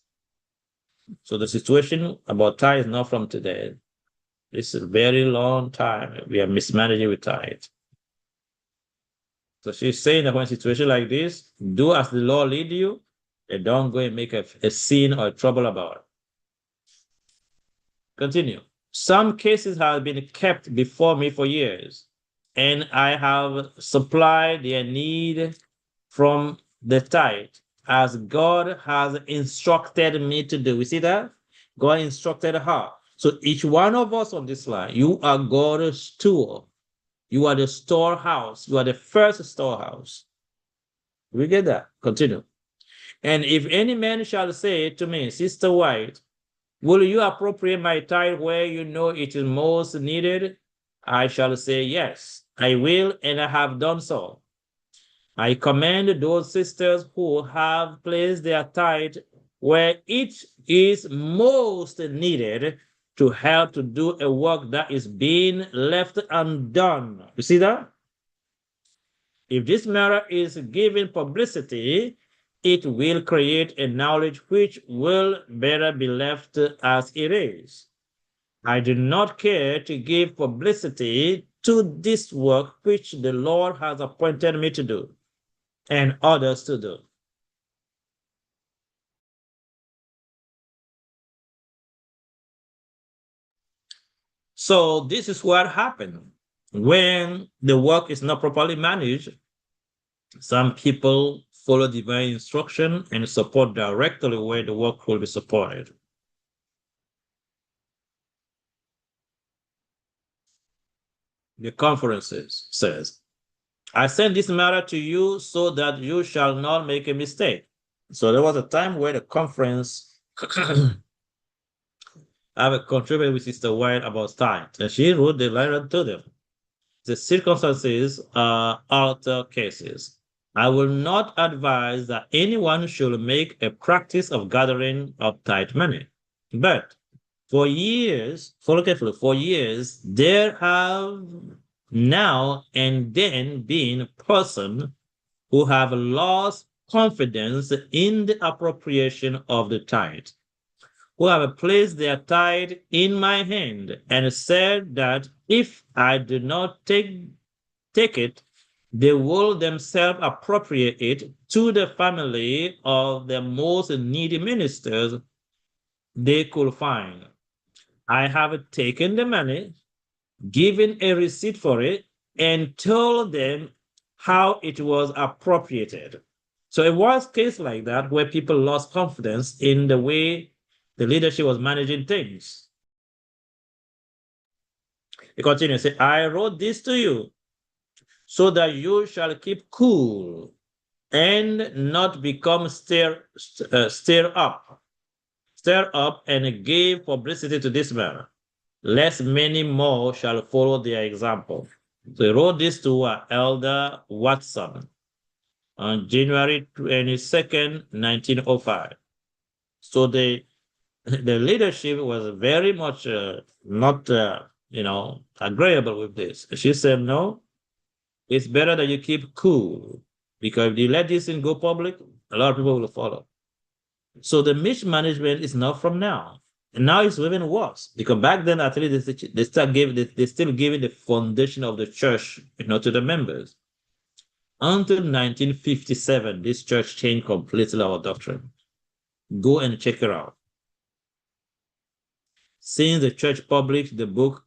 So the situation about tithe is not from today. This is a very long time. We are mismanaging with tithe. So she's saying that when a situation like this, do as the Lord lead you, and don't go and make a scene or a trouble about it. Continue. Some cases have been kept before me for years, and I have supplied their need from the tithe as God has instructed me to do. We see that? God instructed her. So each one of us on this line, you are God's steward. You are the storehouse. You are the first storehouse. We get that? Continue. And if any man shall say to me, Sister White, will you appropriate my tithe where you know it is most needed? I shall say, yes, I will, and I have done so. I commend those sisters who have placed their tithe where it is most needed to help to do a work that is being left undone. You see that? If this matter is given publicity, it will create a knowledge which will better be left as it is. I do not care to give publicity to this work which the Lord has appointed me to do and others to do. So this is what happened. When the work is not properly managed, some people follow divine instruction and support directly where the work will be supported. The conferences says, I send this matter to you so that you shall not make a mistake. So there was a time where the conference I have a contributed with Sister White about time, and she wrote the letter to them. The circumstances are alter cases. I will not advise that anyone should make a practice of gathering up tithe money. But for years, follow carefully, for years, there have now and then been persons who have lost confidence in the appropriation of the tithe, who have placed their tithe in my hand and said that if I do not take it, they will themselves appropriate it to the family of the most needy ministers they could find. I have taken the money, given a receipt for it, and told them how it was appropriated. So it was a case like that where people lost confidence in the way the leadership was managing things. He continues, say, I wrote this to you so that you shall keep cool and not become stir up and give publicity to this matter, lest many more shall follow their example. So he wrote this to Elder Watson on January 22nd, 1905. So the leadership was very much not, agreeable with this. She said, no, it's better that you keep cool, because if you let this thing go public, a lot of people will follow. So the mismanagement is not from now. And now it's even worse, because back then, actually, they still giving the foundation of the church, to the members. Until 1957, this church changed completely our doctrine. Go and check it out. Since the church published the book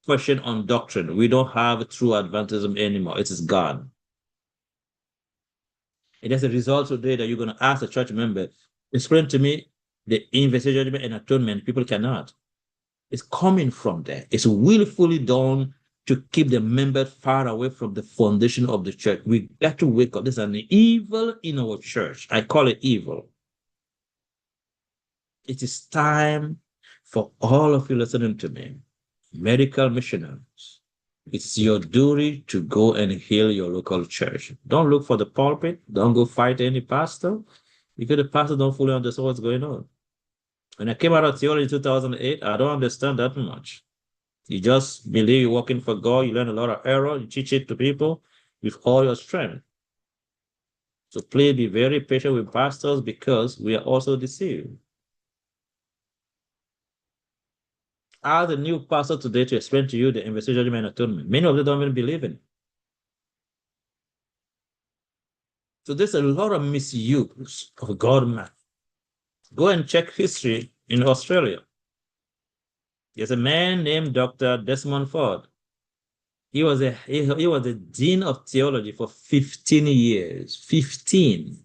Question on Doctrine, we don't have true Adventism anymore. It is gone. And as a result today that you're going to ask a church member, explain to me the invitation, judgment, and atonement. People cannot. It's coming from there. It's willfully done to keep the member far away from the foundation of the church. We got to wake up. There's an evil in our church. I call it evil. It is time for all of you listening to me, medical missionaries. It's your duty to go and heal your local church. Don't look for the pulpit. Don't go fight any pastor, because the pastor don't fully understand what's going on. When I came out of theology in 2008, I don't understand that much. You just believe you're working for God. You learn a lot of error. You teach it to people with all your strength. So please be very patient with pastors, because we are also deceived. Ask a new pastor today to explain to you the investigation, judgment, and atonement. Many of them don't even believe in it. So there's a lot of misuse of God man. Go and check history in Australia. There's a man named Dr. Desmond Ford. He was a dean of theology for 15 years. 15.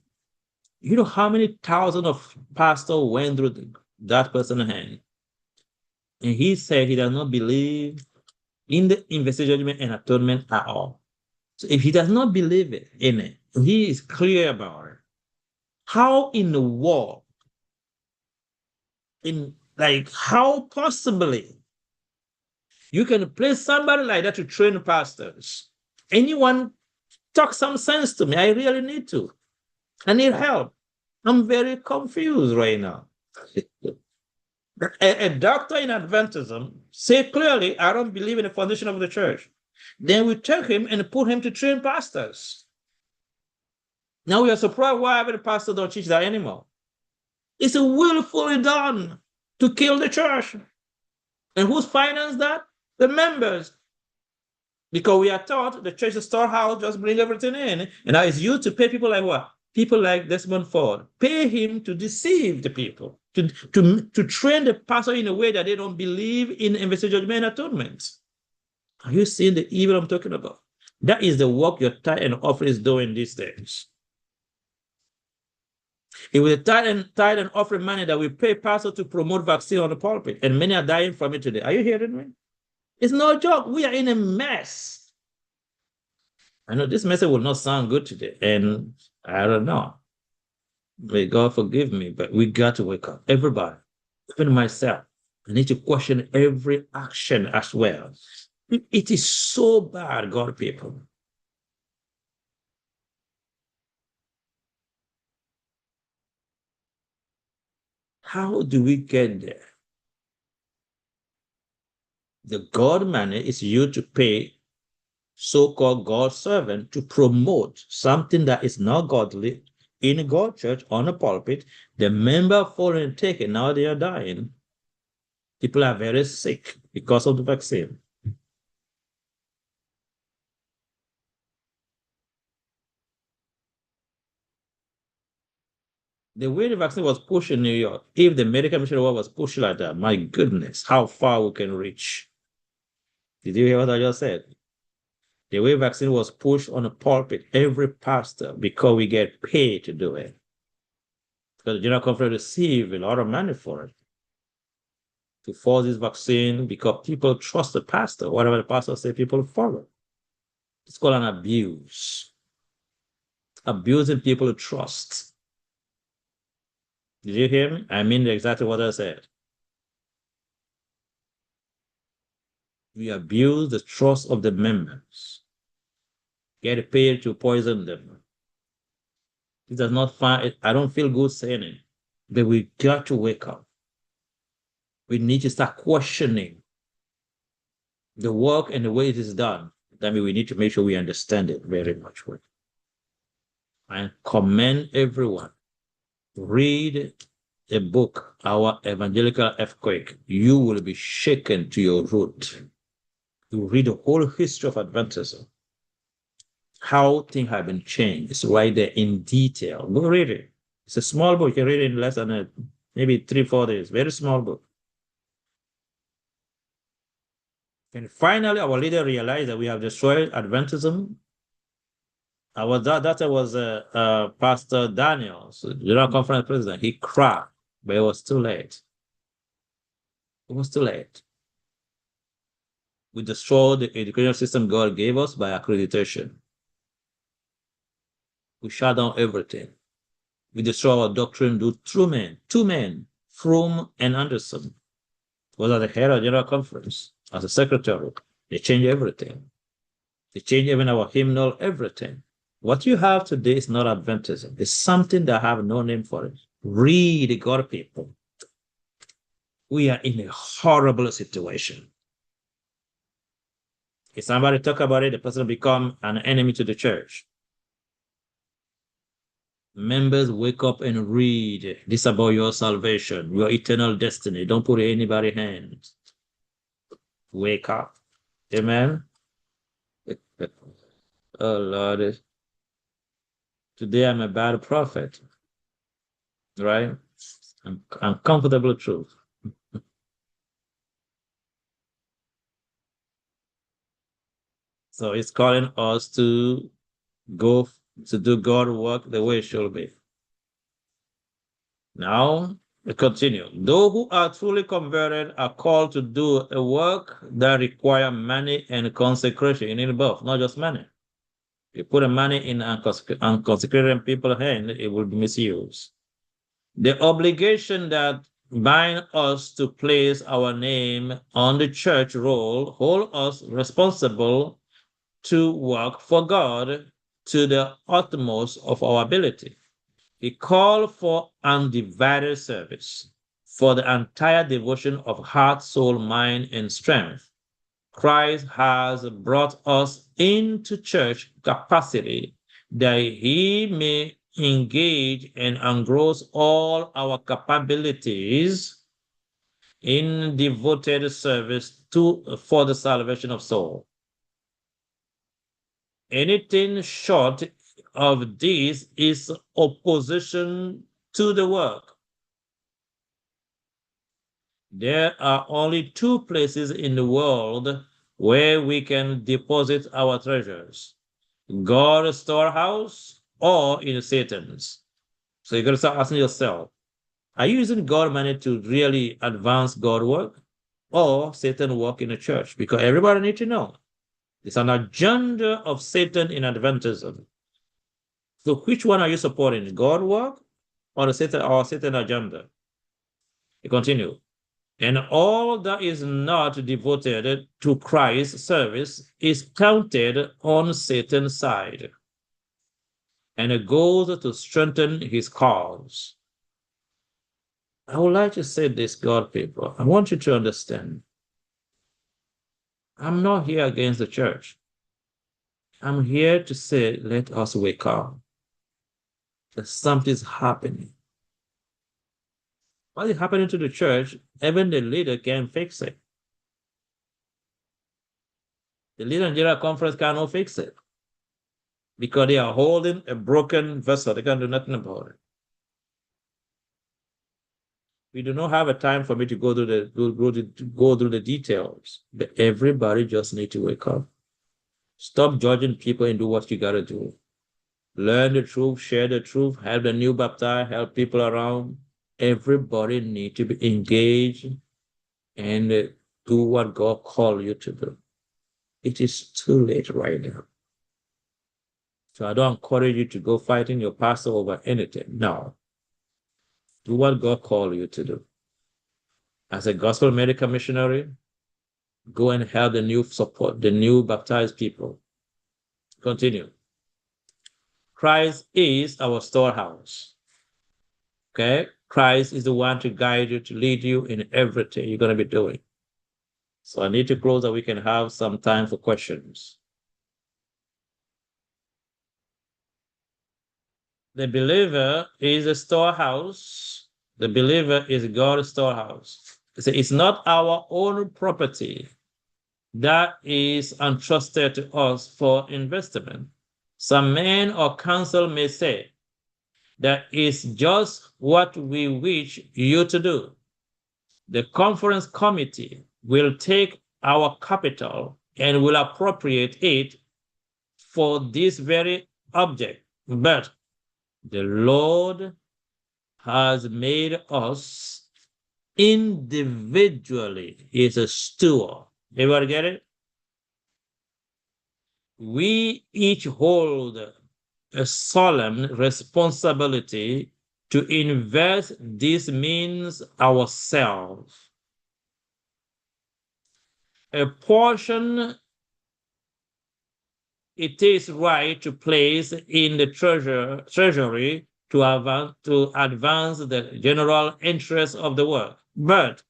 You know how many thousands of pastors went through that person's hand? And he said he does not believe in the investigation, judgment, and atonement at all. So if he does not believe in it, he is clear about it. How in the world, how possibly you can place somebody like that to train pastors? Anyone talk some sense to me? I really need to. I need help. I'm very confused right now. A doctor in Adventism say clearly, I don't believe in the foundation of the church. Then we take him and put him to train pastors. Now we are surprised why every pastor don't teach that anymore. It's a willfully done to kill the church. And who's financed that? The members. Because we are taught the church storehouse just bring everything in. And now it's used to pay people like what? People like Desmond Ford. Pay him to deceive the people, to train the pastor in a way that they don't believe in invested judgment and atonement. Are you seeing the evil I'm talking about? That is the work your tithe and offering is doing these days. It was a tithe and offering money that we pay pastor to promote vaccine on the pulpit, and many are dying from it today. Are you hearing me? It's no joke. We are in a mess. I know this message will not sound good today, and I don't know. May God forgive me, but we got to wake up. Everybody, even myself, I need to question every action as well. It is so bad, God people. How do we get there? The God money is used to pay so-called God servant to promote something that is not godly in a God church on a pulpit. The member falling and taken, now they are dying. People are very sick because of the vaccine. The way the vaccine was pushed in New York, if the medical mission was pushed like that, my goodness, how far we can reach. Did you hear what I just said? The way vaccine was pushed on a pulpit, every pastor, because we get paid to do it. Because the General Conference receive a lot of money for it. To force this vaccine because people trust the pastor. Whatever the pastor says, people follow. It's called an abuse. Abusing people trust. Did you hear me? I mean exactly what I said. We abuse the trust of the members. Get paid to poison them. It does not find it. I don't feel good saying it, but we got to wake up. We need to start questioning the work and the way it is done. I mean, we need to make sure we understand it very much. I commend everyone. Read a book, Our Evangelical Earthquake. You will be shaken to your root. You read the whole history of Adventism, how things have been changed. It's right there in detail. Go read it. It's a small book. You can read it in less than maybe 3-4 days. Very small book. And finally, our leader realized that we have destroyed Adventism. That was Pastor Daniels, the General Conference president. He cried, but it was too late. It was too late. We destroyed the education system God gave us by accreditation. We shut down everything. We destroyed our doctrine through two men, Froome and Anderson. Was at the head of the General Conference as a secretary. They changed everything. They changed even our hymnal, everything. What you have today is not Adventism. It's something that have no name for it. Read God people. We are in a horrible situation. If somebody talk about it, the person will become an enemy to the church. Members, wake up and read this about your salvation, your eternal destiny. Don't put it in anybody's hands. Wake up. Amen. Oh Lord. Today I'm a bad prophet. Right? Uncomfortable truth. So it's calling us to go to do God's work the way it should be. Now, we continue. Those who are truly converted are called to do a work that requires money and consecration. You need both, not just money. If you put the money in unconsecrated people's hand, it will be misused. The obligation that bind us to place our name on the church roll hold us responsible to work for God to the utmost of our ability. He called for undivided service, for the entire devotion of heart, soul, mind, and strength. Christ has brought us into church capacity that he may engage and engross all our capabilities in devoted service for the salvation of soul. Anything short of this is opposition to the work. There are only two places in the world where we can deposit our treasures: God's storehouse or in Satan's. So you got to start asking yourself, are you using God money to really advance God work or Satan work in the church? Because everybody needs to know it's an agenda of Satan in Adventism. So which one are you supporting? God work or the Satan agenda? You continue. And all that is not devoted to Christ's service is counted on Satan's side. And it goes to strengthen his cause. I would like to say this, God people. I want you to understand. I'm not here against the church. I'm here to say, let us wake up. That something's happening. What is happening to the church, even the leader can't fix it. The leader in general conference cannot fix it because they are holding a broken vessel. They can't do nothing about it. We do not have a time for me to go through the details, but everybody just need to wake up. Stop judging people and do what you gotta do. Learn the truth, share the truth, help the new baptized, help people around. Everybody need to be engaged and do what God called you to do. It is too late right now. So I don't encourage you to go fighting your pastor over anything. No. Do what God called you to do. As a gospel medical missionary, go and help the new baptized people. Continue. Christ is our storehouse. Okay? Christ is the one to guide you, to lead you in everything you're going to be doing. So I need to close so we can have some time for questions. The believer is a storehouse. The believer is God's storehouse. It's not our own property that is entrusted to us for investment. Some men or council may say that is just what we wish you to do. The conference committee will take our capital and will appropriate it for this very object. But the Lord has made us individually is a steward. Everybody get it? We each hold a solemn responsibility to invest this means ourselves. A portion it is right to place in the treasury to advance the general interest of the work. But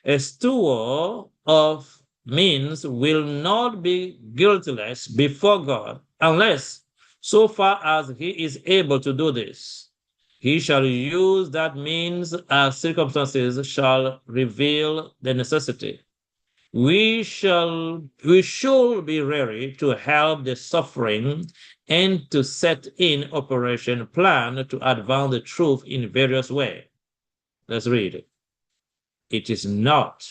a steward of means will not be guiltless before God unless, so far as he is able to do this, he shall use that means as circumstances shall reveal the necessity. We should be ready to help the suffering and to set in operation plan to advance the truth in various ways. Let's read it. It is not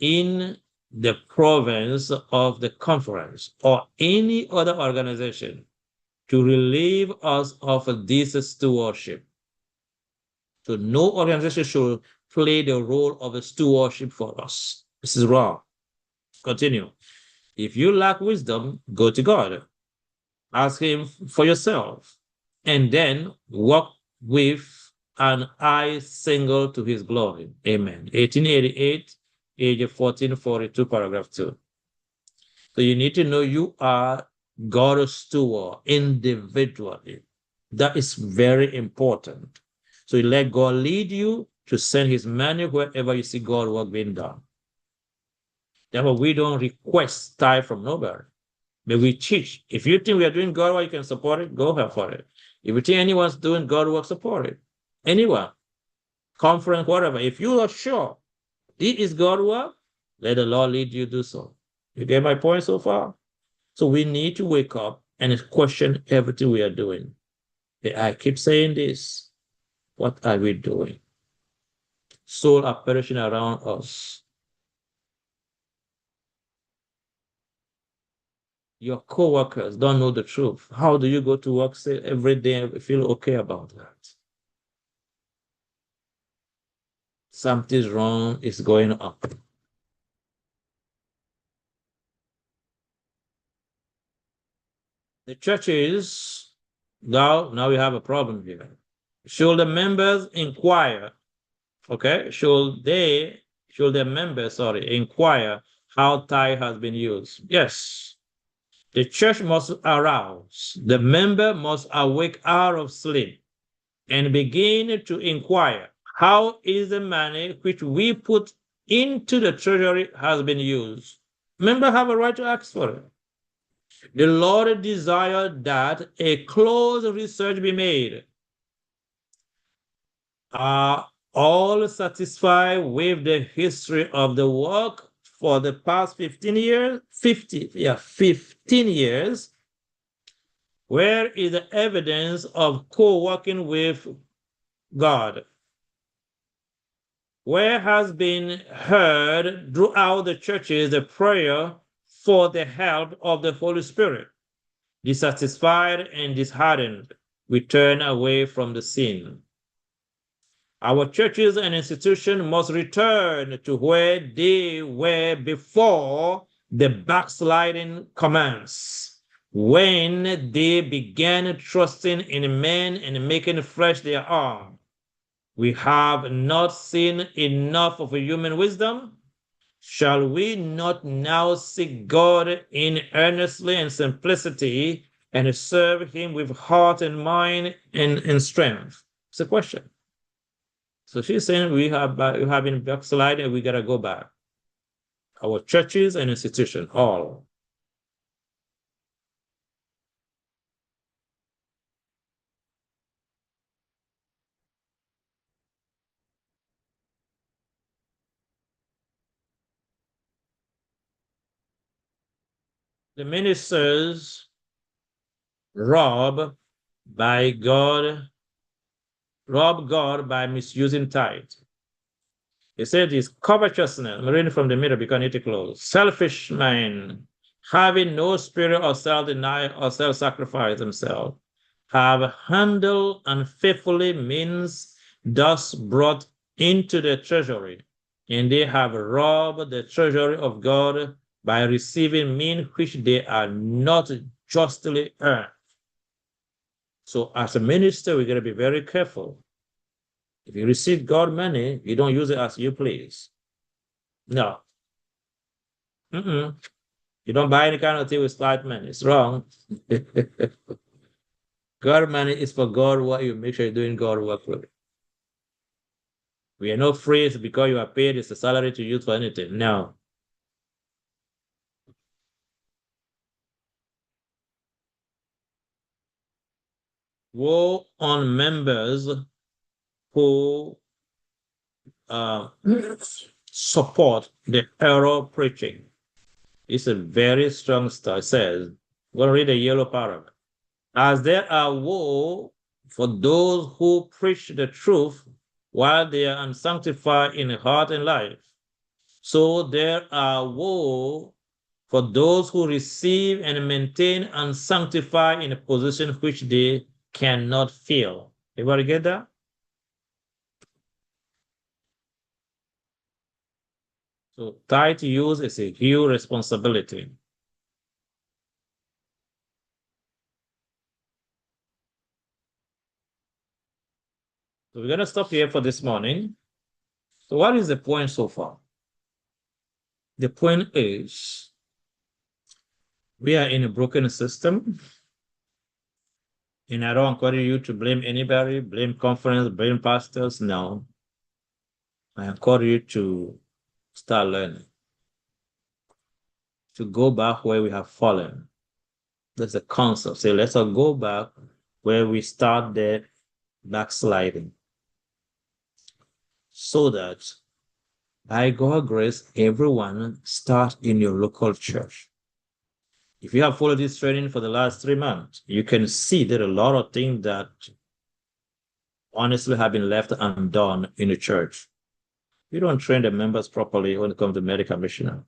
in the province of the conference or any other organization to relieve us of this stewardship. So no organization should play the role of a stewardship for us. This is wrong. Continue. If you lack wisdom, go to God. Ask him for yourself. And then walk with an eye single to his glory. Amen. 1888, age 1442, paragraph 2. So you need to know you are God's steward individually. That is very important. So you let God lead you to send his money wherever you see God work being done. Therefore, we don't request tithe from nobody. But we teach. If you think we are doing God work, you can support it, go ahead for it. If you think anyone's doing God work, support it. Anyone, conference, whatever. If you are sure this is God work, let the Lord lead you do so. You get my point so far? So we need to wake up and question everything we are doing. I keep saying this. What are we doing? Souls are perishing around us. Your co-workers don't know the truth. How do you go to work say every day and feel okay about that? Something's wrong is going on. The churches, now we have a problem here. Should the members inquire? Okay, should the members, inquire how tithe has been used? Yes. The church must arouse. The member must awake out of sleep and begin to inquire how is the money which we put into the treasury has been used. Member have a right to ask for it. The Lord desired that a close research be made. Are all satisfied with the history of the work for the past 15 years? 15 years. Where is the evidence of co-working with God? Where has been heard throughout the churches the prayer for the help of the Holy Spirit? Dissatisfied and disheartened, we turn away from the sin. Our churches and institutions must return to where they were before the backsliding commenced, when they began trusting in men and making flesh their arm. We have not seen enough of human wisdom. Shall we not now seek God in earnestly and simplicity and serve him with heart and mind and strength? It's a question. So she's saying we have been backsliding and we got to go back. Our churches and institutions, all. The ministers rob God by misusing tithe. He said this covetousness, I'm reading from the middle because I need to close. Selfish man, having no spirit of self-denial or self-sacrifice himself, have handled unfaithfully means thus brought into the treasury, and they have robbed the treasury of God by receiving means which they are not justly earned. So as a minister, we got to be very careful. If you receive God money, you don't use it as you please. No. Mm-mm. You don't buy any kind of thing with slight money. It's wrong. God money is for God what you make sure you're doing God work with it. We are not free it's because you are paid, it's a salary to use for anything. No. Woe on members who uh, support the error preaching. It's a very strong style. It says, we're going to read the yellow paragraph. As there are woe for those who preach the truth while they are unsanctified in heart and life, so there are woe for those who receive and maintain unsanctified in a position which they cannot fill. Everybody get that? So tithe use is a huge responsibility. So we're going to stop here for this morning. So what is the point so far? The point is we are in a broken system. And I don't encourage you to blame anybody, blame conference, blame pastors. No. I encourage you to start learning, to go back where we have fallen. That's the concept. So let's all go back where we start the backsliding. So that by God's grace, everyone start in your local church. If you have followed this training for the last 3 months, you can see that a lot of things that honestly have been left undone in the church. We don't train the members properly when it comes to medical missionary.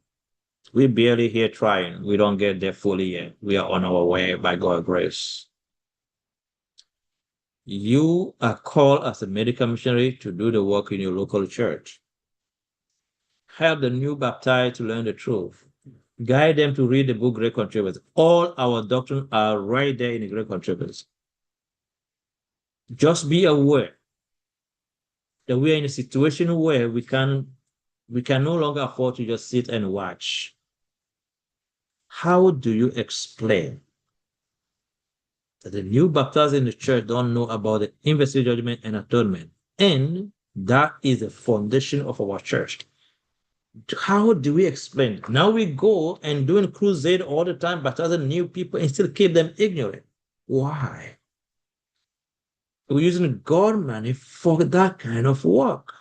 We barely here trying. We don't get there fully yet. We are on our way by God's grace. You are called as a medical missionary to do the work in your local church. Help the new baptized to learn the truth. Guide them to read the book Great Controversy. All our doctrines are right there in the Great Controversy. Just be aware that we are in a situation where we can no longer afford to just sit and watch. How do you explain that the new baptized in the church don't know about the invested judgment and atonement? And that is the foundation of our church. How do we explain? Now we go and doing crusade all the time, baptizing new people and still keep them ignorant. Why? We're using God money for that kind of work.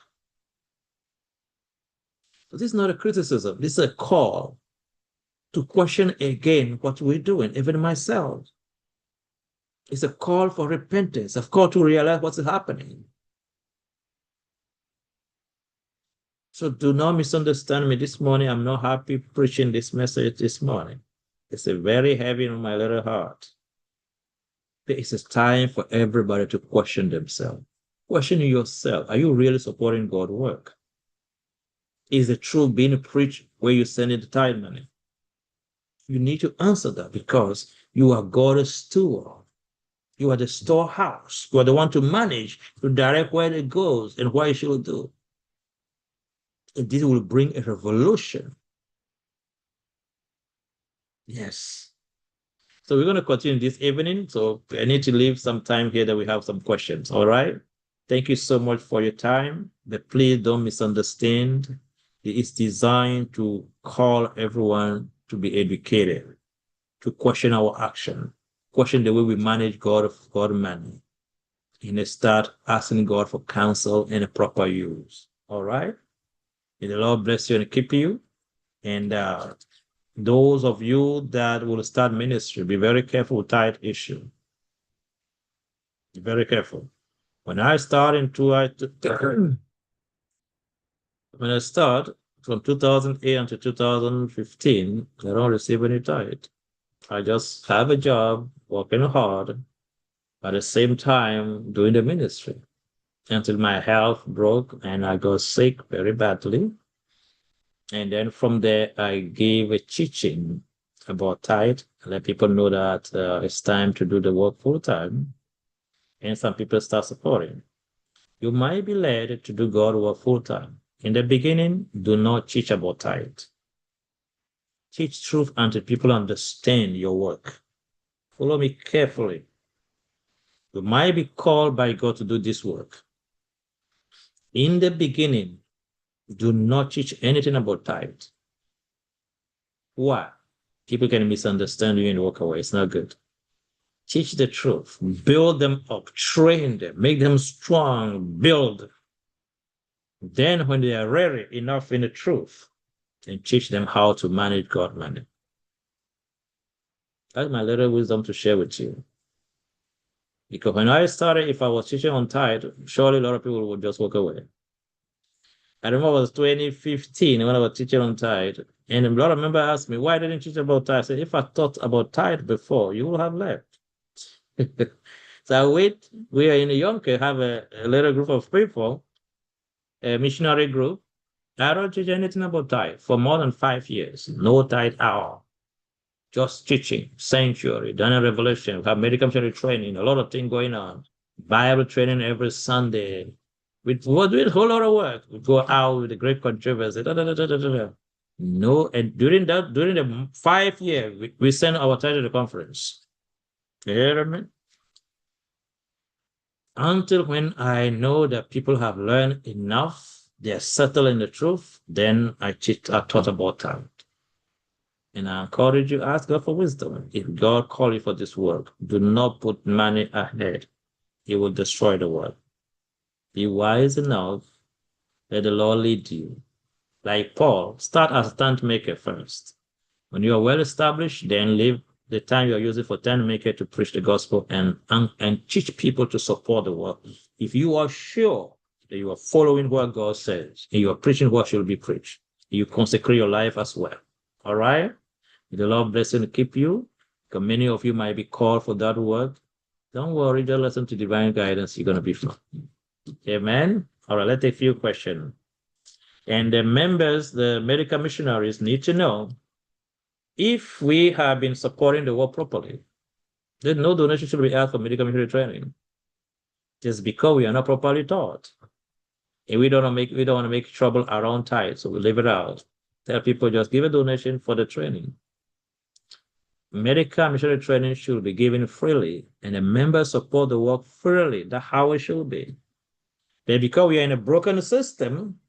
But this is not a criticism. This is a call to question again what we're doing, even myself. It's a call for repentance, a call to realize what's happening. So do not misunderstand me this morning. I'm not happy preaching this message this morning. It's a very heavy on my little heart. It's a time for everybody to question themselves. Question yourself. Are you really supporting God's work? Is the truth being preached where you send the tithe money? You need to answer that because you are God's steward. You are the storehouse. You are the one to manage, to direct where it goes and what it should do. And this will bring a revolution. Yes. So we're going to continue this evening. So I need to leave some time here that we have some questions. All right. Thank you so much for your time. But please don't misunderstand. It is designed to call everyone to be educated, to question our action, question the way we manage God money, and start asking God for counsel and a proper use. All right. May the Lord bless you and keep you. And those of you that will start ministry, be very careful with tithe issue. Be very careful. When I start when I start from 2008 until 2015, I don't receive any tithe. I just have a job, working hard, at the same time doing the ministry until my health broke and I got sick very badly. And then from there, I gave a teaching about tithe, let people know that it's time to do the work full time. And some people start supporting. You might be led to do God work full time. In the beginning, do not teach about tithe. Teach truth until people understand your work. Follow me carefully. You might be called by God to do this work. In the beginning, do not teach anything about tithe. Why? People can misunderstand you and walk away. It's not good. Teach the truth. Build them up. Train them. Make them strong. Build. Then when they are ready enough in the truth, then teach them how to manage God money. That's my little wisdom to share with you. Because when I started, if I was teaching on tithe, surely a lot of people would just walk away. I remember it was 2015 when I was teaching on tithe, and a lot of members asked me, why didn't you teach about tithe? I said, if I taught about tithe before, you would have left. So we are in a young care, have a little group of people, a missionary group. I don't teach anything about tithe for more than 5 years. No tithe at all. Just teaching, sanctuary, Daniel Revelation, we have medical missionary training, a lot of things going on. Bible training every Sunday. We're doing a whole lot of work. We go out with the great controversy. No, and during the 5 years, we send our tithe to the conference. You hear me? Until when I know that people have learned enough, they're settled in the truth, then I taught about tithe. And I encourage you, ask God for wisdom. If God called you for this work, do not put money ahead. It will destroy the work. Be wise enough. Let the Lord lead you. Like Paul, start as a tent maker first. When you are well established, then leave the time you are using for tent maker to preach the gospel and teach people to support the work. If you are sure that you are following what God says and you are preaching what should be preached, you consecrate your life as well. All right? May the Lord bless you and keep you. Because many of you might be called for that work. Don't worry, just listen to divine guidance. You're going to be fine. Amen. All right, let's take a few questions. And the members, the medical missionaries need to know if we have been supporting the work properly, then no donation should be asked for medical missionary training. Just because we are not properly taught. And we don't want to make trouble around tithe, so we leave it out. Tell people just give a donation for the training. Medical missionary training should be given freely, and the members support the work freely. That's how it should be. But because we are in a broken system,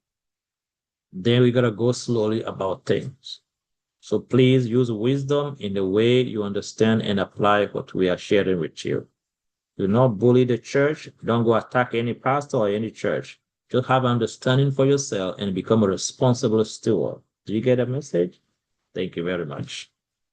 then we gotta go slowly about things. So please use wisdom in the way you understand and apply what we are sharing with you. Do not bully the church. Don't go attack any pastor or any church. Just have understanding for yourself and become a responsible steward. Do you get a message? Thank you very much.